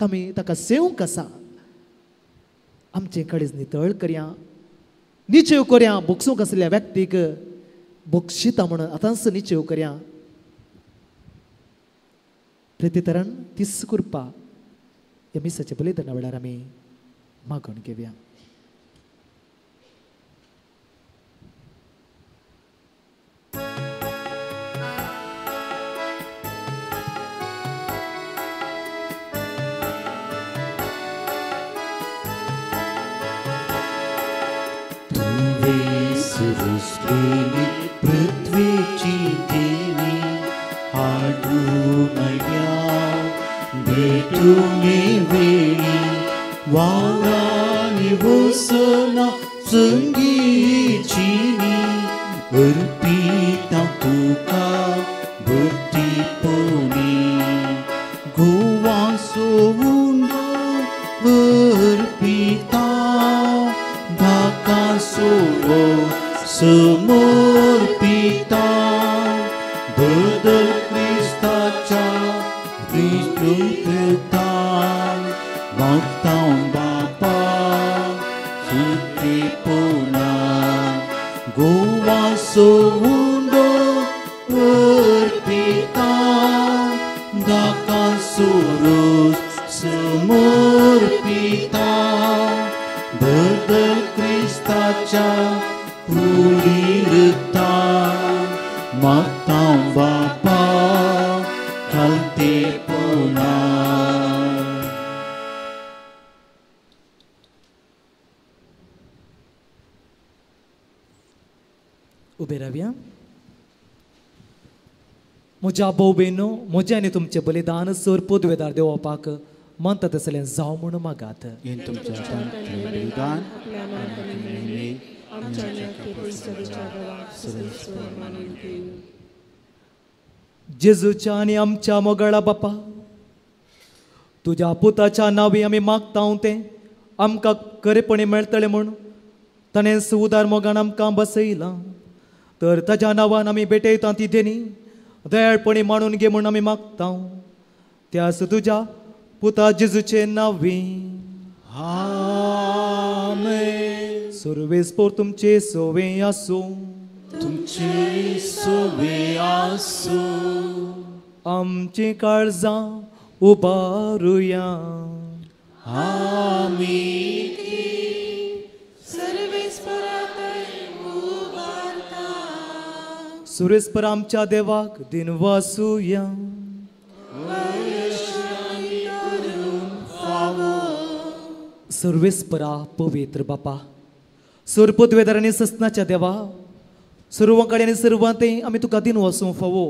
आमी ताका सेवंक आसा. आमचे कडेच नितळ करया, निचेव करया. बोगसूंक आसलेल्या व्यक्तीक बोगशिता म्हणून आतांच निचेव करया. प्रत्येतरान तीस कृपा ह्या मिसाच्या बलिदाना वेळार आमी मागून घेवया. सृष्टिनी पृथ्वीची देवी हाडूनया भेटूनी वेळी वावरांनी वसना संगीचिनी अर्पिता तुका भक्तीपोनी गोवा सोवुंडो अर्पिता धाका सोवो समर्पिता बदल क्रिस्ताच्या विष्णुता मागता बापा सुखीपणा गोवा सोवुंडो अर्पिता धाका सोरोस समर्पिता बदल क्रिस्ताच्या पुरीरता मागता बापा खालतेपणा. उबे रावया. म्हज्या भाऊ बहिणो, म्हजें आनी तुमचें बलिदान सर पदवेदार देवपाक म्हणटा तसलें जावं म्हूण मागात. हें तुमच्या बलिदान जेजूच्या आनी आमच्या मोगाळा बापा, तुज्या पुताच्या नांवी आमी मागता तें आमकां खरेपणी मेळटलें म्हूण ताणें उदार मोगान आमकां बसयलां. तर ताज्या नांवान आमी भेटयता ती देणी दयाळपणी मांडून घे म्हूण आमी मागता. त्यास तुज्या पुता जेजूचे नांवी आमेन. सर्वेस्पोर तुमचे सोवे आसूं, तुमचे सोवे आसूं. आमची काळजां उबारुया. आमीन. सुरेस्पर आमच्या देवाक दिन वासुया. सर्वेस्परा पवित्र बापा, सर्पद्वेदारांनी ससनाच्या देवा, सर्व कडेन सर्वांते आमी तुका दिन वसूं फावो.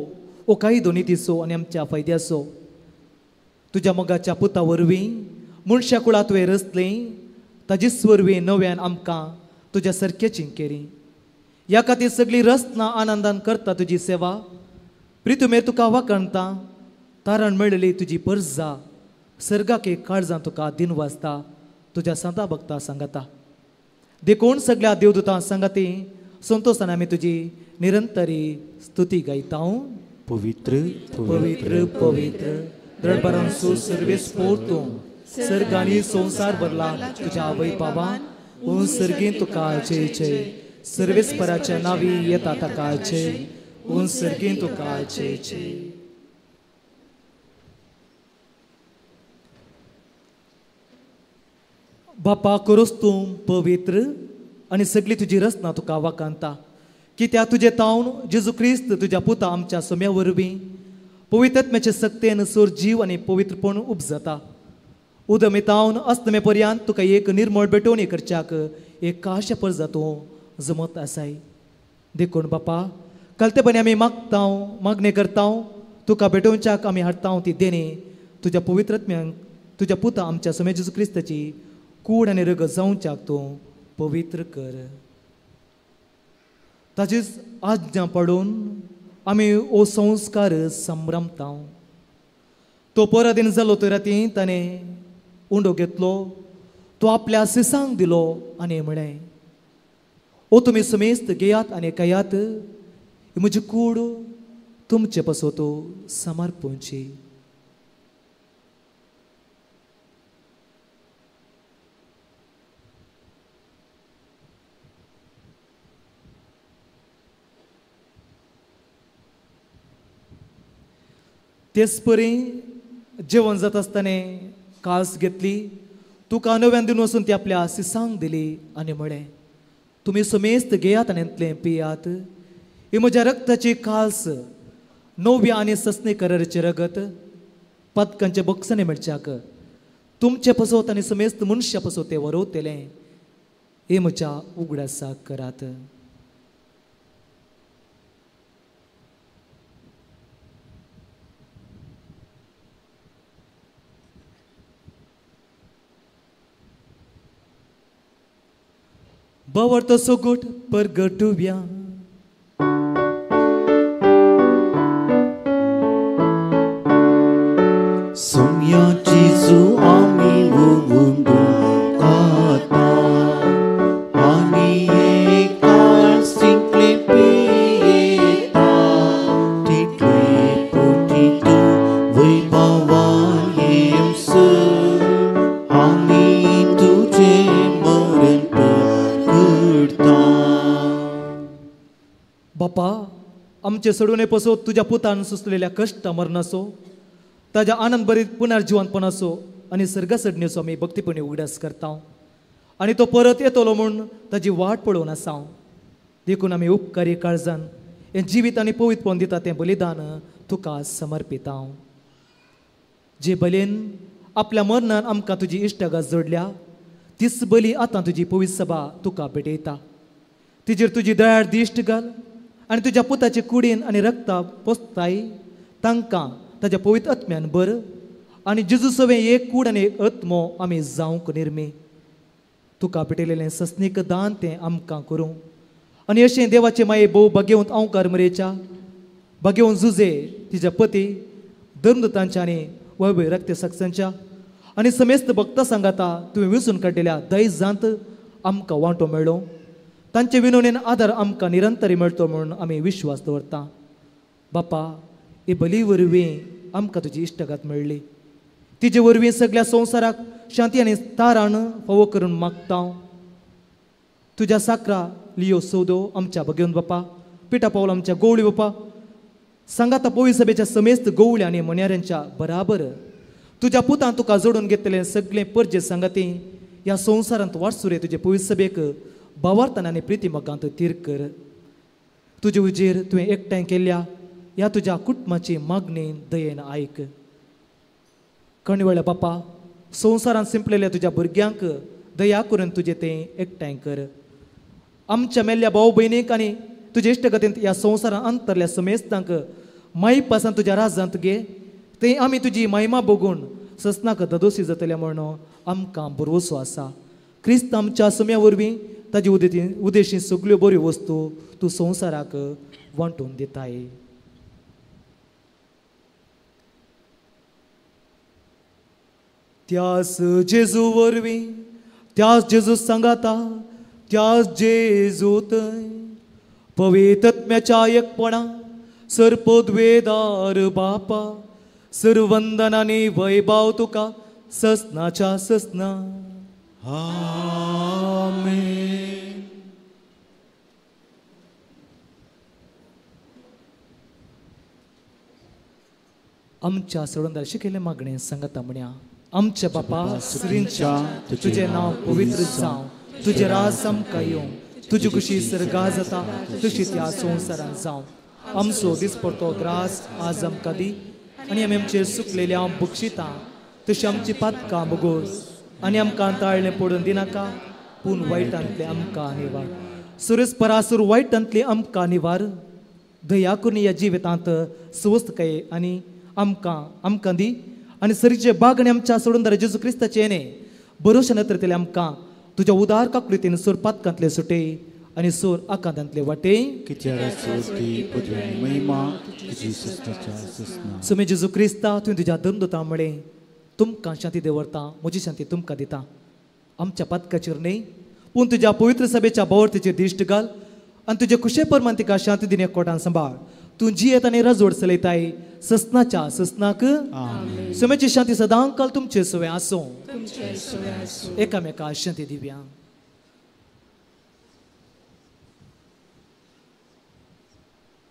ओ काही दोनी दिसो आनी आमच्या फायद्याचो तुज्या मोगाच्या पुता वरवीं मनशा कुळांत तुवें रचलें, ताजे स्वरवीं नव्यान आमकां तुज्या सारक्याची केरी. ह्या खातीर सगळी रसना आनंदान करता तुजी सेवा. प्रितुमेर तुका वाकणता, तारण मेळिल्ली तुजी परजा सर्गाक एक काळजां तुका दिन वाजता तुज्या संता भक्ता सांगता. देखून सगळ्या देवदूतां सांगाती संतोषान आमी तुजी निरंतरी स्तुती गायता. पवित्र पवित्र पवित्र दळपरांचो सर्वेस्पोर तूं, सर्गांनी संवसार भरला तुज्या वैभवान. पूण सर्गीन तुका जय जय, सर्वेस्पराच्या नांवी येता ताका जय. पूण सर्गीन तुका जय जय. बापा करोस तूं पवित्र आनी सगळी तुजी रचना तुका वाकांता. कित्याक तुजे तावन जेजू क्रिस्त तुज्या पुता आमच्या सोम्या वरवीं पवित्रत्म्याचे सक्तेन सोर जीव आनी पवित्रपण उपजता. उदमेतावन अस्तमे पर्यंत तुका एक निर्मळ बेटोवणी करच्याक एक काश्य पर जातो जमत आसाय. देखून बापा कलतेपणी आमी मागणे करता तुका भेटोवच्याक आमी हाडटा ती देणी तुज्या पवित्रत्म्यांक तुज्या पुता आमच्या समय जेजू क्रिस्ताची कूड आनी रगत जावच्याक तूं पवित्र कर. ताचीच आज्ञा पडून आमी ओ संस्कार संभ्रमता. तो पराधीन जालो तर राती ताणें उंडो घेतलो, तो आपल्या सिसांक दिलो आनी म्हळें, ओ तुमी समेस्त घेयात आनी खायात, ही म्हजी कूड तुमचे पसोतो समर्पणची. तेच परी जेवण जात आसतना कास घेतली, तुका नव्यान दिवन वचून ती आपल्या सिसांक दिली आनी म्हळें, तुमी समेस्त घेयात आनी इतलें पियात, ही म्हज्या रक्ताची कास नव्या आनी ससणे कराराचे रगत पदकांचे बक्षणे मेळच्याक तुमचे पसोत आनी समेस्त मनशा पसोत ते वरवतलें, हे म्हज्या उगडासाक करात. Bawarta sogut pergetuvia. Somya Jesu ami wundu kata ani ekal singkle pieta tikle putitu vibawa Yesu ami tuje maren बापा आमचे सोडून पसो तुझ्या पुतान सुचलेल्या कष्ट मरणासो ताज्या आनंद भरीत पुनर्जीवनपणाचो आनी सर्गसडणेचो आमी भक्तीपणी उगडास करता आनी तो परत येतलो म्हूण ताजी वाट पळोवन आसा. देखून आमी उपकारी काळजान हें जिवीत आनी पवित्रपण दिता तें बलिदान तुका समर्पिता. जे बलेन आपल्या मरणान आमकां तुजी इश्टगात जोडल्या तीच बली आतां तुजी पवित्र सभा तुका भेटयता. तिजेर तुजी दयाळ दिश्ट घाल आनी तुज्या पुताचे कुडीन आनी रक्ता पोसताय तांकां ताज्या पवित्र आत्म्यान बर आनी जेजू सवे एक कूड आनी एक आत्मो आमी जावंक निर्मी. तुका भेटयलेलें सस्नीक दान तें आमकां करूं आनी अशें देवाचे माये भोव भाग्यवंत अवकार मरेच्या भाग्यवंत जुजे तिच्या पती धर्मदतांच्या आनी वैभव रक्त सक्सांच्या आनी समेस्त भक्तां सांगाता तुवें विसरून काडलेल्या दयजांत आमकां वांटो मेळ्ळो. तांचे विनवणेन आदार आमकां निरंतरी मेळटो म्हणून आमी विश्वास दवरता. बापा हे बली वरवीं आमकां तुजी इश्टगात मेळ्ळी, तिजे वरवीं सगळ्या संवसाराक शांती आनी तारण फावो करून मागता. तुज्या साकरा लियो सौदो आमच्या भगिवंत बापा, पिठा पावल आमच्या गवळी बापा, सांगाता पवित्र सभेच्या समेस्त गवळी आनी मण्याऱ्यांच्या बराबर तुज्या पुतान तुका जोडून घेतलें सगळें परजे सांगाती ह्या संवसारांत वाटसुरे तुजे पवित्र सभेक भावार्थान आनी प्रिती मोगांत तीर कर. तुजे उजेर तुवें एकठांय केल्ल्या ह्या तुज्या कुटुंबाची मागणी दयेन आयक. कणवेळ्या बापा संवसारांत शिंपलेल्या तुज्या भुरग्यांक दया करून तुजें तें एकठांय कर. आमच्या मेल्ल्या भाव भयणीक आनी तुजे इश्टगतींत ह्या संवसारांत अंतरल्या समेस्तांक माई पासान तुज्या राजांत घे, तें आमी तुजी महिमा बघून ससनाक ददोशी जातल्या म्हणून आमकां भरवोसो आसा. क्रिस्त आमच्या सम्या वरवीं ताजी उदेशी सगळ्यो बऱ्यो वस्तू तूं संवसाराक वांटून दिताय. त्याच जेजू वरवीं त्याच जेजू सांगाता त्याच जेजूत पवित्र आत्म्याच्या एकपणा सर्पद्वेदार बापा सर्वंदनानी वैभव तुका ससनाच्या ससना. Amen. आमच्या सोडून शिकेले मागणे सांगता म्हण्या, आमच्या बापा श्रींच्या तुझे नाव पवित्र जावं, तुझे राज आमकां येवं, तुजी खुशी सर्गा जाता तशी त्या संवसारांत जावं. आमचो दिसपडतो ग्रास आज आमकां दी आनी आमी आमचेर सुकलेल्या बक्षितां तशी आमची पातकां बोगोस आनी आमकां ताळणे पडून दिनाका पूण वायटांतले आमकां निवार सुरेस परासूर वायटांतली आमकां निवार दया करून ह्या जिवितांत स्वस्थ काय आनी आमकां दी आनी सरीचे बागणे आमच्या सोडून दर जेजू क्रिस्ताचे येणे बरोवशे नतरतले आमकां तुज्या उदार काकृतीन सोर पातकांतले सुटे आनी सोर आकांतांतले वाटे कित्याक स्तुती पदवी आनी महिमा तुजी सृश्टीच्या सुस्ना सुमे जेजू क्रिस्ता तुवें तुज्या धर्मदुता मुळे तुमकां शांती देवरता म्हजी शांती तुमकां दिता आमच्या पातकाचेर न्ही पूण तुज्या पवित्र सभेच्या भोंवतणेचेर दिश्ट घाल आनी तुजे कुशे परमान तिका शांती दिने कोटान सांबाळ तूं जियेत आनी राजवड चलयताय ससनाच्या ससनाक सुमेची शांती सदां काल तुमचे सुवे आसूं एकामेका शांती दिव्या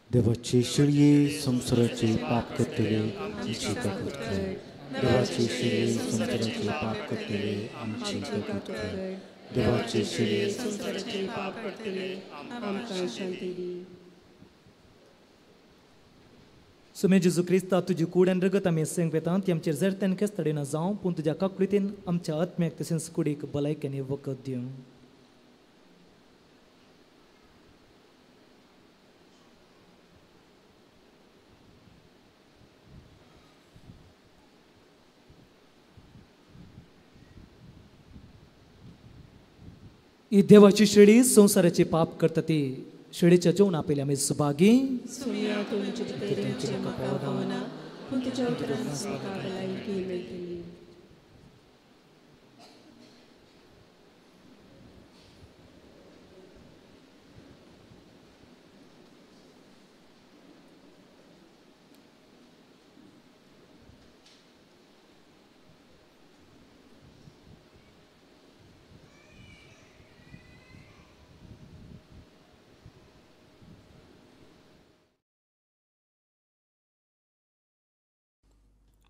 देवाचे शिळये संसाराचे पाप करतले आमची काकूत कर देवाचे शिळये संसाराचे पाप करतले आमची काकूत कर देवाचे शिळये संसाराचे पाप करतले आमकां शांती दी सुमे जेजू क्रिस्ता तुजी कुड्यान रगत आमी सेंग वेतां ती आमचेर जरतेन केस्तडे जावं पूण तुज्या काकृतीन आमच्या आत्म्याक तशेंच कुडीक भलायकेने वखद दिवं ही देवाची शेळी संसाराचे पाप करता ती शेळीच्या जेवणा पयली आमी सुभागी सुया तुमचे तैरांचे म्हाका भावना पूण तुज्या उतरांत म्हाका भलायकी मेळटली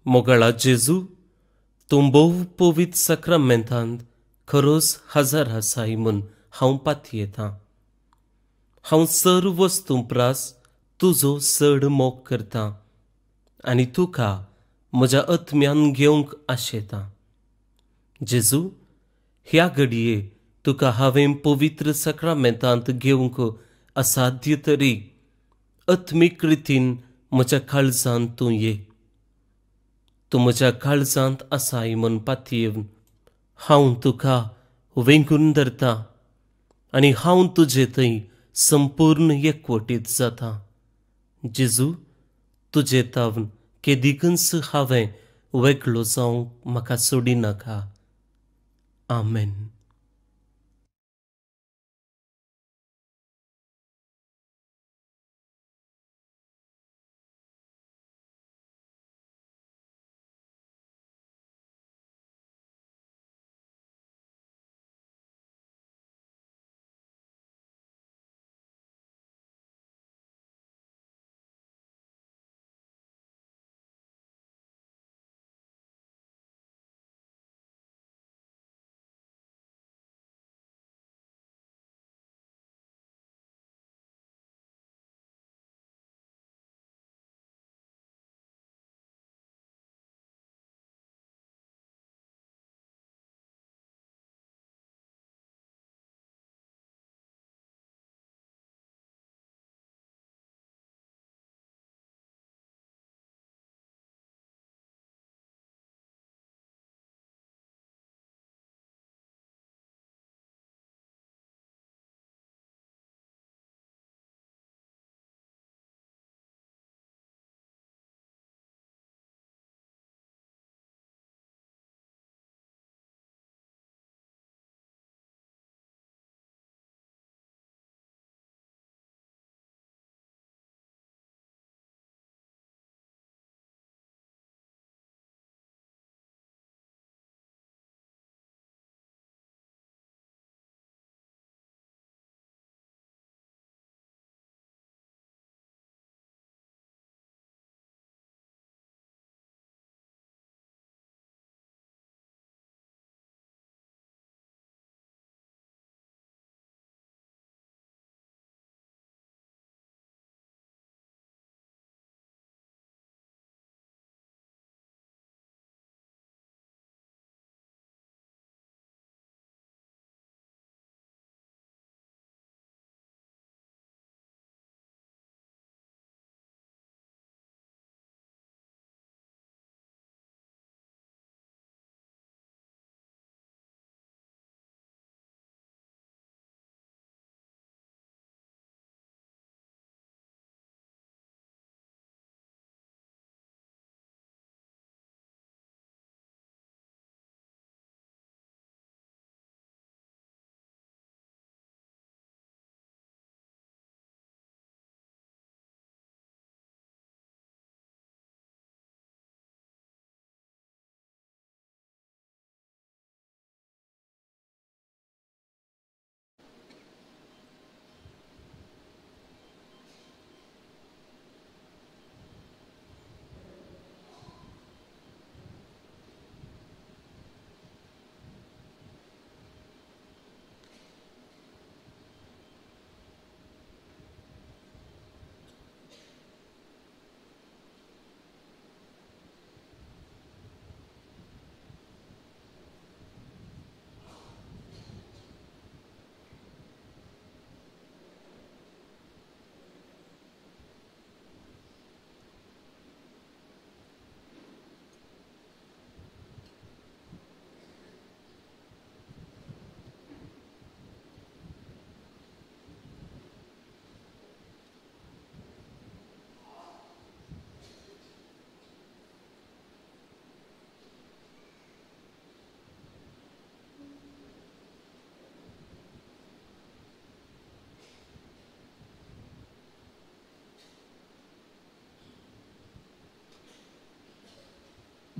मोगळा जेजू तूं भोव पवित्र सक्रामेंतांत खरोच हजर आसाय म्हूण हांव पातयेतां हांव सर्व वस्तू प्रास तुजो चड मोग करतां आनी तुका म्हज्या आत्म्यान घेवंक आशेतां जेजू ह्या घडये तुका हांवें पवित्र सक्रामेंतांत घेवंक असाध्य तरी आत्मीक रितीन म्हज्या काळजांत तूं ये तूं म्हज्या काळजांत आसाय म्हूण पातयेवन हांव तुका वेंगून धरतां आनी हांव तुजे थंय संपूर्ण एकवटीत जाता जेजू तुजे तावन केदिकच हांवें वेगळो जावंक म्हाका सोडिनाका आमेन.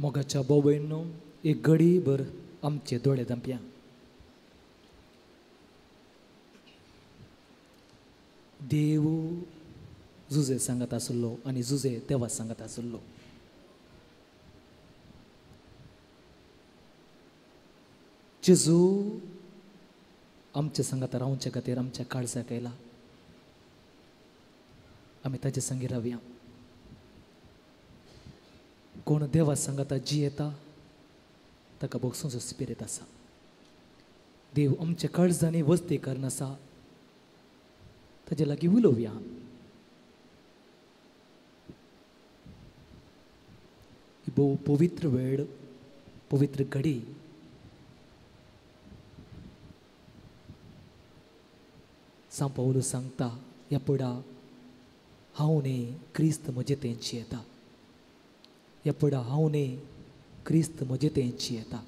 मोगाच्या भाऊ भयणो एक घडी भर आमचे दोळे धांपया. देव जुजे सांगत आसलो आनी जुजे देवा सांगत आसलो. जेजू आमच्या संगात रावचे खातीर आमच्या काळजाक आयला. आमी ताजे संगी रावया. कोण देवा सांगाता जी येता ताका बोगसूंचो स्पिरीट आसा. देव आमच्या काळजांनी वस्ती करून आसा. ताजे लागीं उलोवया. ही भोव पवित्र वेळ, पवित्र घडी सांत पौलो सांगता ह्या पुढा हांव न्ही क्रिस्त म्हजे तेंची येता. ह्या पुढा हांव न्ही क्रिस्त म्हजे तेंची येता.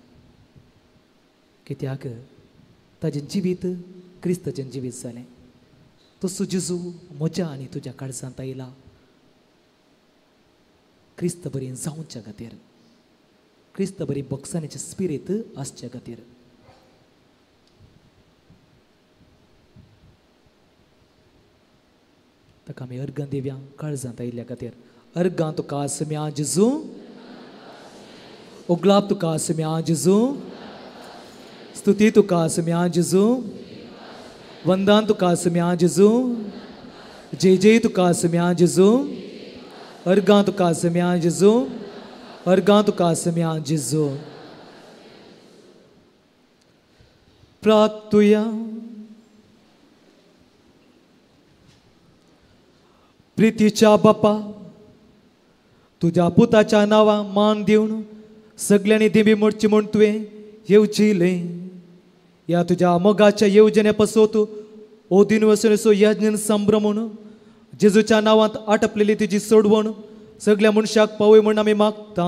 कित्याक ताजें जिवीत क्रिस्ताचें जिवीत जालें. तसो जेजू म्हज्या आनी तुज्या काळजांत आयला. क्रिस्त बरी जावच्या खातीर, क्रिस्त बरी बक्षांचें स्पिरीट आसच्या खातीर. ताका आमी अर्गां दिवया काळजांत आयिल्ल्या खातीर. अर्गां तुका आसम्या जेजू, ओगलाप तुका आसम्या जेजू, स्तुती तुका आसम्या जेजू, वंदन तुका आसम्या जेजू, जय जय तुका आसम्या जेजू, अर्गां तुका आसम्या जेजू, अर्गां तुका आसम्या जेजू. प्रार्थुया. प्रितीच्या बापा, तुझ्या पुताच्या नांवा मान दिवन सगळ्यांनी दिवी मोडची म्हूण तुवें येवजिलें. ह्या तुज्या मोगाच्या येवजणे पासत ओ दिनवसणेचो यज्ञ संभ्रमून जेजूच्या नांवांत आटपलेली तुजी सोडवण सगळ्या मनशाक पावय म्हूण आमी मागता.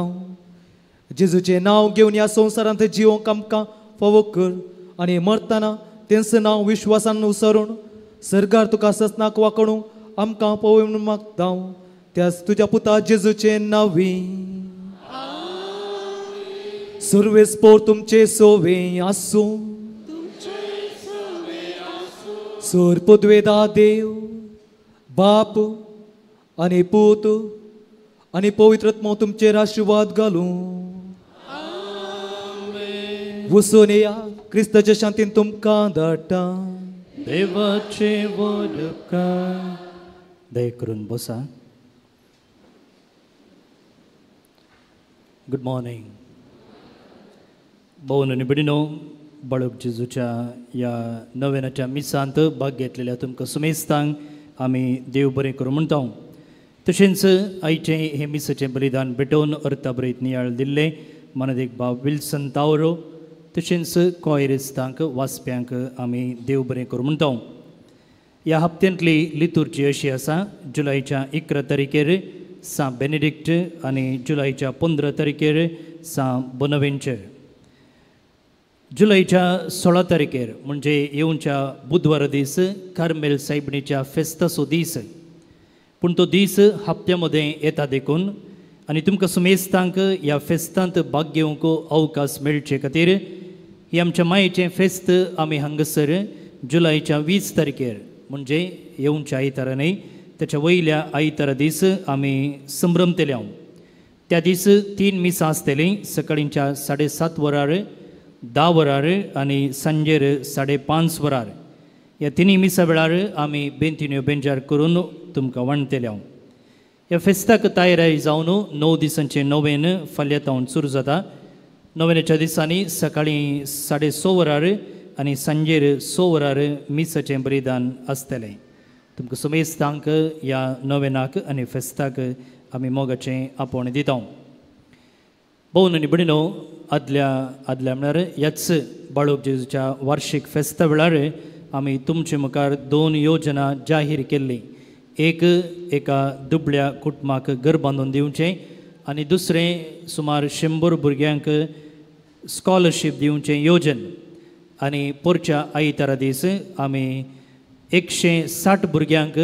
जेजूचें नांव घेवन ह्या संवसारांत जिवंक आमकां फावो कर आनी मरतना तेंचं नांव विश्वासान उसरून सरकार तुका ससनाक वाकणूंक आमकां पळय म्हणून मागता. त्याच तुज्या पुता जेजूचे नांवी. सर्वेस्पोर तुमचे सोवे आसूं. सोर पदवेदा देव बाप आनी पूत आनी पवित्रत्म तुमचेर आशिर्वाद घालूं. वसून या क्रिस्ताच्या शांतीन तुमकां धाडटा. देवाचे वरकार. दय करून बसा. Good morning. भोवन आनी भयणीनो, बाळक जेजूच्या ह्या नव्यानाच्या मिसांत भाग घेतलेल्या तुमकां सुमेस्तांक आमी देव बरें करूं म्हणटा. तशेंच आयचें हे मिसाचें बलिदान भेटोवन अर्था बरयत नियाळ दिल्ले मानदेक भाव विल्सन तावरो, तशेंच कॉयरिस्तांक वाचप्यांक आमी देव बरें करूं म्हणटा. ह्या हप्त्यांतली लितुर्जी अशी आसा. जुलयाच्या 11 तारखेर सा बेनेडिक्ट आनी जुलयाच्या 15 तारखेर सा बोनवेंचर. जुलयाच्या 16 तारखेर म्हणजे येवच्या बुधवारा दीस कार्मेल सायबणीच्या फेस्ताचो दीस. पूण तो दीस हप्त्या मदें येता देखून आनी तुमकां सुमेस्तांक ह्या फेस्तांत भाग घेवंक अवकाश मेळचे खातीर ही आमच्या मायेचें फेस्त आमी हांगासर जुलयाच्या 20 तारखेर म्हणजे येवच्या आयतारा न्ही, त्याच्या वयल्या आयतारा दीस आमी संभ्रमतले. त्या दीस 3 मिसां आसतलीं. सकाळींच्या 7:30 वरार, 10 वरार आनी सांजेर 5:30 वरार. ह्या तिनी मिसां वेळार आमी बेंतिन्यो बेंजार करून तुमकां वणतले. ह्या फेस्ताक तयारी जावन 9 दिसांचें नोवेन फाल्यां तावन सुरू जाता. नोवेनाच्या दिसांनी सकाळीं 6:30 वरार आनी सांजेर 6 वरार मिसाचें बलिदान आसतलें. तुमकां सुमेस्तांक ह्या नोवेनाक आनी फेस्ताक आमी मोगाचें आपोवण दिता. भोवन आनी भयणीनो, आदल्या म्हळ्यार ह्याच बाळक जेजूच्या वार्षिक फेस्ता वेळार आमी तुमचे मुखार 2 योजना जाहीर केल्ली. एक एका दुबळ्या कुटुंबाक घर बांदून दिवचें आनी दुसरें सुमार 100 भुरग्यांक स्कॉलरशीप दिवचें येवजन. आनी पोरच्या आयतारा दीस आमी 160 भुरग्यांक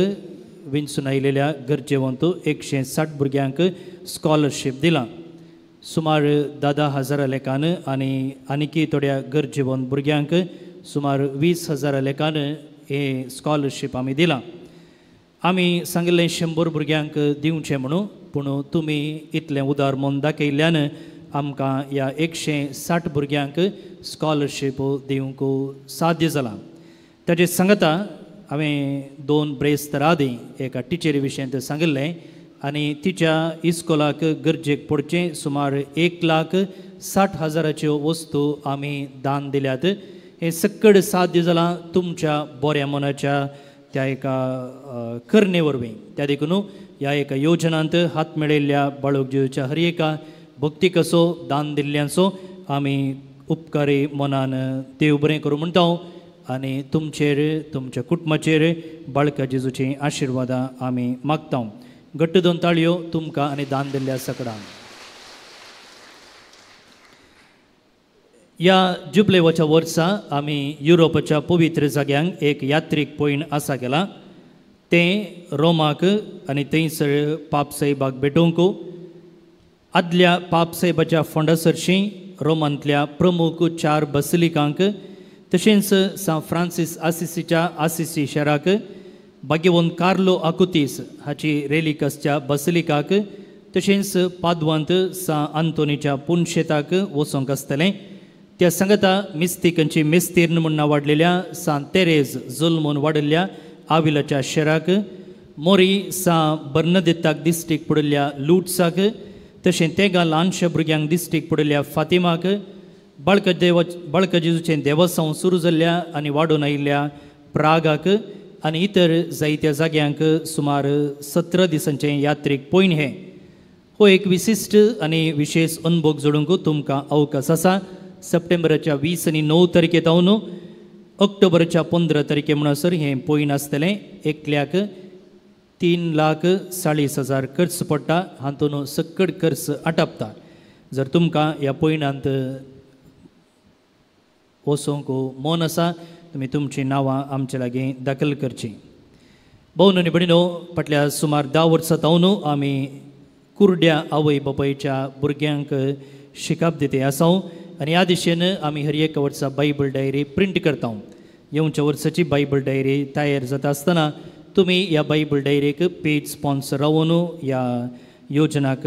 विंचून आयिल्ल्या गरजेवंत 160 भुरग्यांक स्कॉलरशीप दिलां. सुमार 10,000 लेखान आनी आनीकी थोड्या गरजेवंत भुरग्यांक सुमार 20,000 लेखान हे स्कॉलरशीप आमी दिलां. आमी सांगिल्लें 100 भुरग्यांक दिवचें म्हणून, पूण तुमी इतलें उदार मन दाखयिल्ल्यान आमकां ह्या 160 भुरग्यांक स्कॉलरशीप दिवंक साध्य जालां. ताचे सांगता हांवें 2 ब्रेस्त आदीं एका टिचरी विशयी ते सांगिल्लें आनी तिच्या इस्कोलाक गरजेक पडचें सुमार 1,60,000 वस्तू आमी दान दिल्यात. हें सक्कड साध्य जालां तुमच्या बऱ्या मनाच्या त्या एका करणे वरवीं. त्या देखून ह्या एका योजनांत हात मेळयल्ल्या बाळूक जेजूच्या हर एका भक्तीक असो दान दिल्ल्यांचो आमी उपकारी मनान देव बरें करूं म्हणटा आनी तुमचेर तुमच्या कुटुंबाचेर बाळका जेजूची आशिर्वादां आमी मागता. घट्ट 2 ताळयो तुमकां आनी दान दिल्ल्या सगळ्यांक. ह्या जुबलेवाच्या वर्सा आमी युरोपाच्या पवित्र जाग्यांक एक यात्रीक पयण आसा गेला. तें रोमाक आनी थंयसर पापसाहेबाक भेटोवंक. आदल्या पापसाहेबाच्या फंडासरशीं रोमांतल्या प्रमुख 4 बसिलिकांक, तशेंच सा फ्रांसीस आसिसीच्या आसिसी शाराक, भाग्यवंत कार्लो आकुतीस हाची रेलिकसच्या बसिलिकाक, तशेंच पाद्वांत सा आंतोनीच्या पुनशेताक वचोंक आसतलें. त्या सांगता मिस्तिकांची मेस्तीर्ण म्हूण वाडलेल्या सान तेरेज जुल्मून वाडिल्ल्या आविलाच्या शाराक, मोरी सा बर्नदेताक दिश्टीक पडिल्ल्या लुट्साक, तशें तेगा ल्हानशा भुरग्यांक दिश्टीक पडिल्ल्या फातिमाक, बाळका जेजूचें देवस्थान सुरू जाल्ल्या आनी वाडून आयिल्ल्या प्रागाक आनी इतर जायत्या जाग्यांक सुमार 17 दिसांचें यात्रेक पयण हें. हो एक विशिश्ट आनी विशेष अनुभव जोडूंक तुमकां अवकाश आसा. सप्टेंबराच्या 20 आनी 9 तारखेतावन ऑक्टोबराच्या 15 तारखे म्हणसर हें पयण आसतलें. एकल्याक 3,40,000 खर्च पडटा. हातूंत सक्कड खर्च आटापता. जर तुमकां ह्या पयणांत वचोंक मन आसा तुमी तुमचीं नांवां आमचे लागीं दाखल करचीं. भोवन आनी भयणीनो, फाटल्या सुमार 10 वर्सां तावन आमी कुर्ड्या आवय बापायच्या भुरग्यांक शिकप दिते आसा आनी ह्या दिशेन आमी हर एक वर्सा बायबल डायरी प्रिंट करता. येवच्या वर्साची बायबल डायरी तयार जाता आसतना तुमी ह्या बायबल डायरेक पेज स्पॉन्सर रावून ह्या योजनाक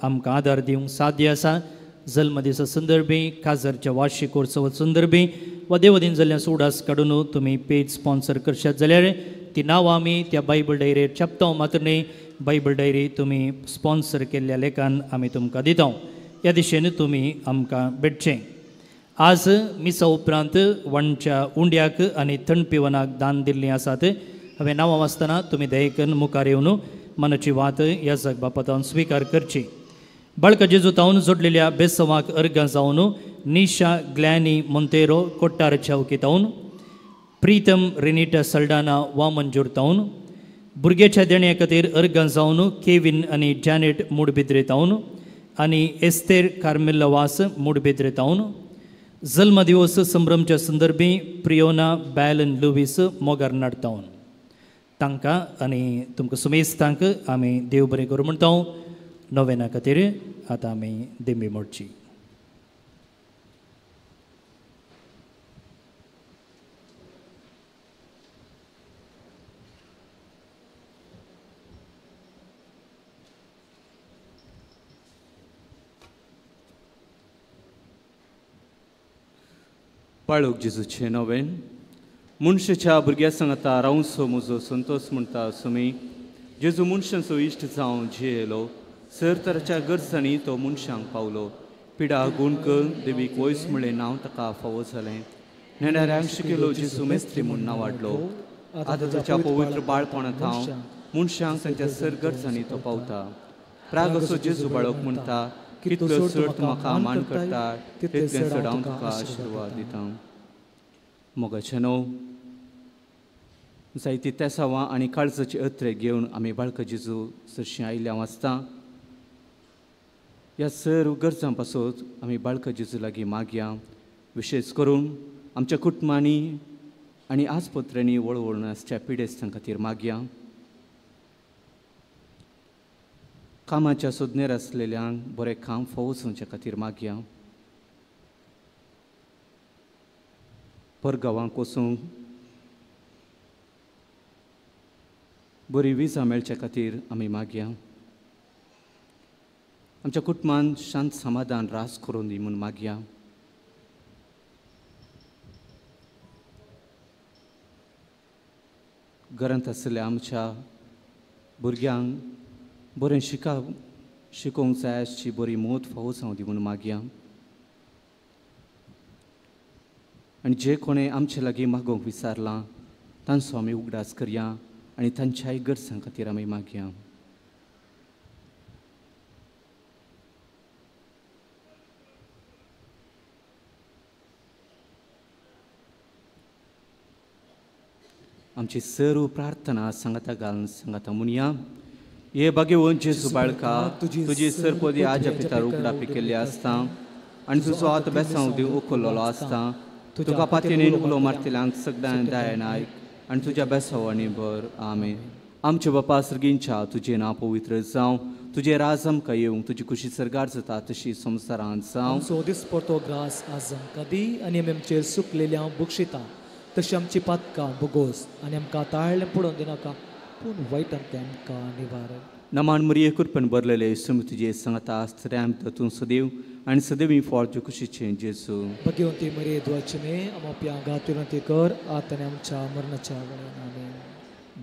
आमकां आदार दिवंक साध्य आसा. जल्म दिसा संदर्भी, काजरच्या वार्षिक उत्सवा संदर्भी वा देवदीन जाल्ल्या सोडास काडून तुमी पेज स्पॉन्सर करशात जाल्यार ती नांवां आमी त्या बायबल डायरीर छापता. मात्र न्ही, बायबल डायरी तुमी स्पॉन्सर केल्ल्या लेखान आमी तुमकां दिता. ह्या दिशेन तुमी आमकां भेटचें. आज मिसा उपरांत वणच्या उंड्याक आनी थंड पिवनाक दान दिल्लीं आसात. हांवें नांवां वाचतना तुमी दयेकन मुखार येवन मनाची वात ह्या जगबापातावन स्विकार करची. बाळका जेजू तावन जोडलेल्या बेसवाक अर्गां जावन निशा ग्लॅनी मोंतेरो कोट्टार चौकी तावन, प्रीतम रेनिटा सल्डाना वा मंजूर तावन, भुरग्याच्या देण्या खातीर अर्गां जावन केविन आनी जॅनेट मुडबिद्रे तावन आनी एस्तेर कार्मेला वास मुडबिद्रे तावन, जल्म दिवस संभ्रमच्या संदर्भी प्रियोना बॅलन लुवीस मोगार नाडतावन. तांकां आनी तुमकां सुमेस्तांक आमी देव बरें करूं म्हणटा. नोवेना खातीर आतां आमी दिंबी मोडची. बाळूक जेजूचें नोवेन. मनशाच्या भुरग्या सांगता रावसो म्हजो संतोश म्हणटा सुमी. जेजू मनशांचो इश्ट जावन जियेलो. सर तराच्या गरजांनी तो मनशांक पावलो. पिडा गुणक देवीक वयस म्हणलें नांव ताका फावो जालें. नेणाऱ्यांक शिकिल्लो जेजू मेस्त्री म्हूण नांव वाडलो. आतां ताच्या पवित्र बाळपणांत हांव मनशांक तांच्या सर गरजांनी तो पावता. प्राग असो जेजू बाळक म्हणटा, कितलो चड तूं म्हाका मान करता तितलें चड हांव तुका आशिर्वाद दिता. मोगाचें न्हू, जायतीं तेसावां आनी काळजाची अत्रे घेवन आमी बाळका जेजू सरशीं आयिल्ल्या वाचता. ह्या सर्व गरजां पासून आमी बाळका जेजू लागीं मागया. विशेश करून आमच्या कुटुंबांनी आनी आसपत्र्यांनी वळवळ आसच्या पिडेस्तां खातीर मागया. कामाच्या सोदनेर आसलेल्यांक बरें काम फावो जावचे खातीर मागया. परगांवांक वचूंक बरी विजा मेळचे खातीर आमी मागया. आमच्या कुटुंबान शांत समाधान रास करून दी म्हूण मागया. घरांत आसलेल्या आमच्या भुरग्यांक बरें शिकोवंक जाय आसची बरी मोद फावो जावं दी म्हूण मागया. आनी जे कोणें आमचे लागीं मागोवंक विचारलां तांचो आमी उगडास करया आनी तांच्याय गरजां खातीर आमी मागया. आमची सर्व प्रार्थना सांगाता घालून सांगाता म्हणया. हे भाग्यवन जेजू बाळका तुजी सरपदी आज्या पितार उगडापी केल्ली आसता आनी तुजो हात बेसांव दिवं उखललेलो आसता. तुका पातयेन उलो मारतल्यांक सगळ्यांक दायन आयक आनी तुज्या बेसांवांनी भर. आमेन. आमचे बापा सर्गींच्या तुजें नांव पवित्र जावं. तुजें राज आमकां येवंक तुजी खुशी सरगार जाता तशी संवसारांत जावं. आमचो दिसपडतो ग्रास आज आमकां दी आनी आमी आमचेर सुकलेल्या बक्षिता तशी आमची पातकां भोगोस आनी आमकां ताळ्ळें पडोवन दिनाका पूण वायटांतल्यान आमकां निवार. नमान मरिये कृपेन भरलेले सुमी तुजे सांगता आसतऱ्याम तूं सदैव आनी सदैव फॉर्च खुशीचें जेजू. भगवंती मरिये दुआचिने आमोप्या गातुरंती कर आतां आमच्या मरणाच्या वेळार. आमेन.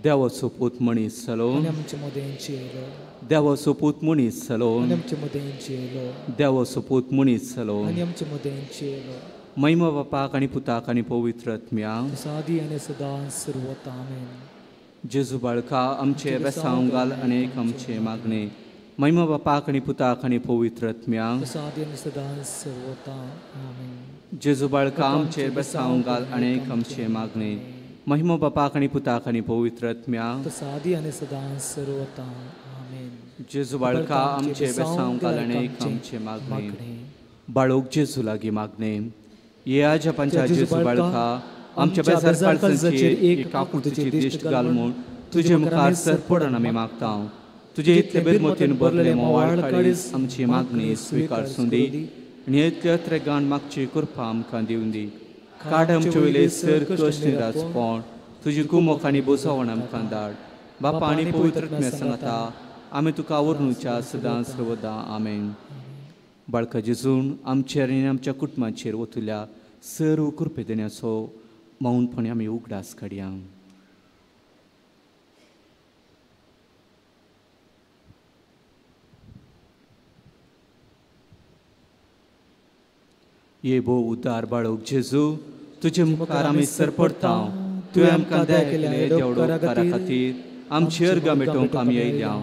देवाचो पूत मनीस जालो आनी आमचे मोदेंची येयलो. देवाचो पूत मनीस जालो आनी आमचे मोदेंची येयलो. देवाचो पूत मनीस जालो आनी आमचे मोदेंची येयलो. महिमा बापाक आनी पुताक आनी पवित्र आत्म्याक सादी आनी सदां सर्वत. आमेन. जेजू बाळका आमचे बेसांव घाल अनेक आमचे मागणे. महिमा बापाक आनी पुताक आनी पवित्र आत्म्याक सादी आनी सदां सर्वत. आमेन. जेजू बाळका आमचे बेसांव घाल अनेक आमचे मागणे. महिमा बापाक आनी पुताक आनी पवित्र आत्म्याक सादी आनी सदां सर्वत. आमेन. जेजू बाळका आमचे बेसांव घाल अनेक आमचे मागणे. बाळोक जेजू लागीं मागणे. ये आज्या पंचा जेजू बाळका आमच्या बेजार काळजाचेर एक आकृतीची दिश्ट घाल म्हूण तुजे मुखार सरपडन आमी मागता. तुजे इतले बेदमतीन भरलेले मोवाळ काळीज आमची मागणी स्विकारसूं दी आनी इतले अत्रेगान मागची कृपा आमकां दिवन दी. काड आमचे वयले सर कश्ट राजपण तुजी कुमोक आनी बुजावण आमकां धाड. बापा आनी पवित्र आत्म्या सांगता आमी तुका आवरणुच्या सदां सर्वदा. आमेन. बाळका जेजून आमचेर आनी आमच्या कुटुंबाचेर वतुल्या सर्व कृपे देण्याचो मौनपणे आमी उगडास काडया. ये भो उदार बाळोक जेजू तुजे मुखार आमी सरपडटा. तुवें आमकां दया केले देवडो उपकारा खातीर आमची अर्गां मेटोवंक आमी येयल्या.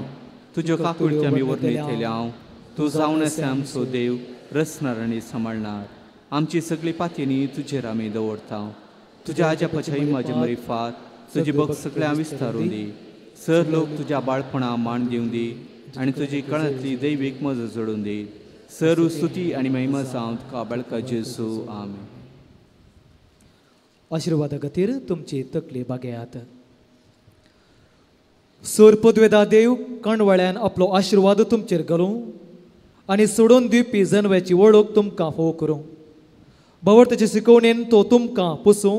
तुज्यो काकुळटी आमी वर्णयतल्या. तूं जावन आसा आमचो देव रचणार आनी सांबाळणार. आमची सगळी पातयेनी तुजेर आमी दवरता. तुज्या आजापाच्या इमाचे मरिफात तुजी भक्त सगळ्यां विस्तारून दी. सर लोक तुज्या बाळपणा मान दिवन दी आनी तुजी कळांतली दैवीक मज जोडून दी. सर्व स्तुती आनी महिमा जावं तुका बाळका जेजू. आमेन. आशिर्वादा खातीर तुमची तकली बागेयात. सोर पदवेदा देव कणवळ्यान आपलो आशिर्वाद तुमचेर घालूं आनी सोडून दिवपी जनव्याची वळख तुमकां फोव करूं. भवरताचे शिकवणेन तो तुमकां पुसूं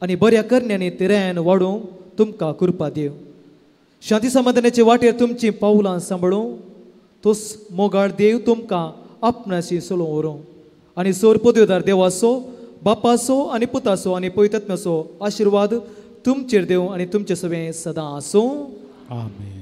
आनी बऱ्या करण्यांनी तिऱ्यान वाडूं तुमकां कृपा दिव. शांती समाधानाचे वाटेर तुमची पावलां सांबाळूं तोच मोगाळ देव तुमकां आपणाशी सोलूं व्हरूं. आनी सोर पदवेदार देवाचो बापाचो आनी पुताचो आनी पवित्र आत्म्याचो आशिर्वाद तुमचेर देव आनी तुमचे सगळें सदां आसूं. आमेन.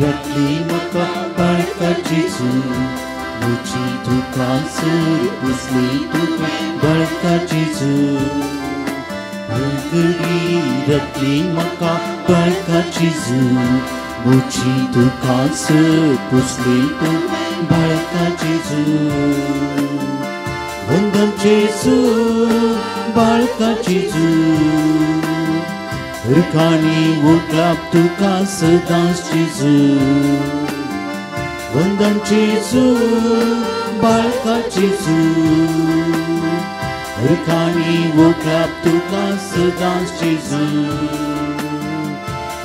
रखली म्हाका बाळका जेजू म्हजी तुका सर पुसली तुका बाळका जेजू. रखली म्हाका बाळका जेजू म्हजी तुका सर पुसली तुका बाळका जेजू. वंदन जेजू बाळका जेजू. Urkani woke up to casa das Jesu. वंदन जेजू बाळका जेजू हरखानी वोकळाप तुका सदांच जेजू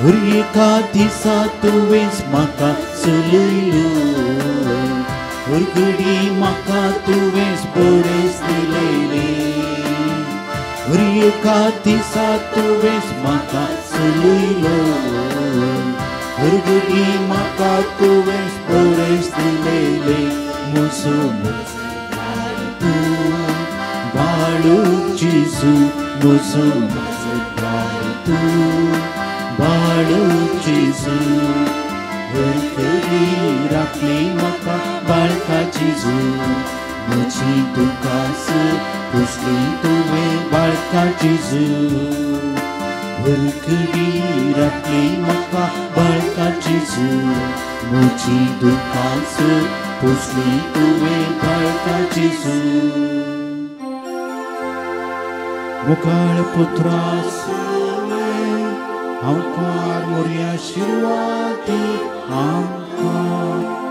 हर एका दिसा तुवेंच म्हाका चलयलो हर घडी म्हाका तुवेंच बरेंच दिलेले हर एका दिसा तुवेंच म्हाका चलयलो हर घडी म्हाका तुवेंच बरेंच दिलेले म्हजो तूं बाळूक जेजू म्हजो तूं बाळूक जेजू हर घडी राखली म्हाका बाळका जेजू म्हजी दुखास पुसली तुवें बाळका जेजू हर घडी राखली म्हाका बाळका जेजू म्हजी दुखास पुसली तुवें बाळका जेजू मुखार पुत्रास हांव मोरया आशिर्वादी आमकां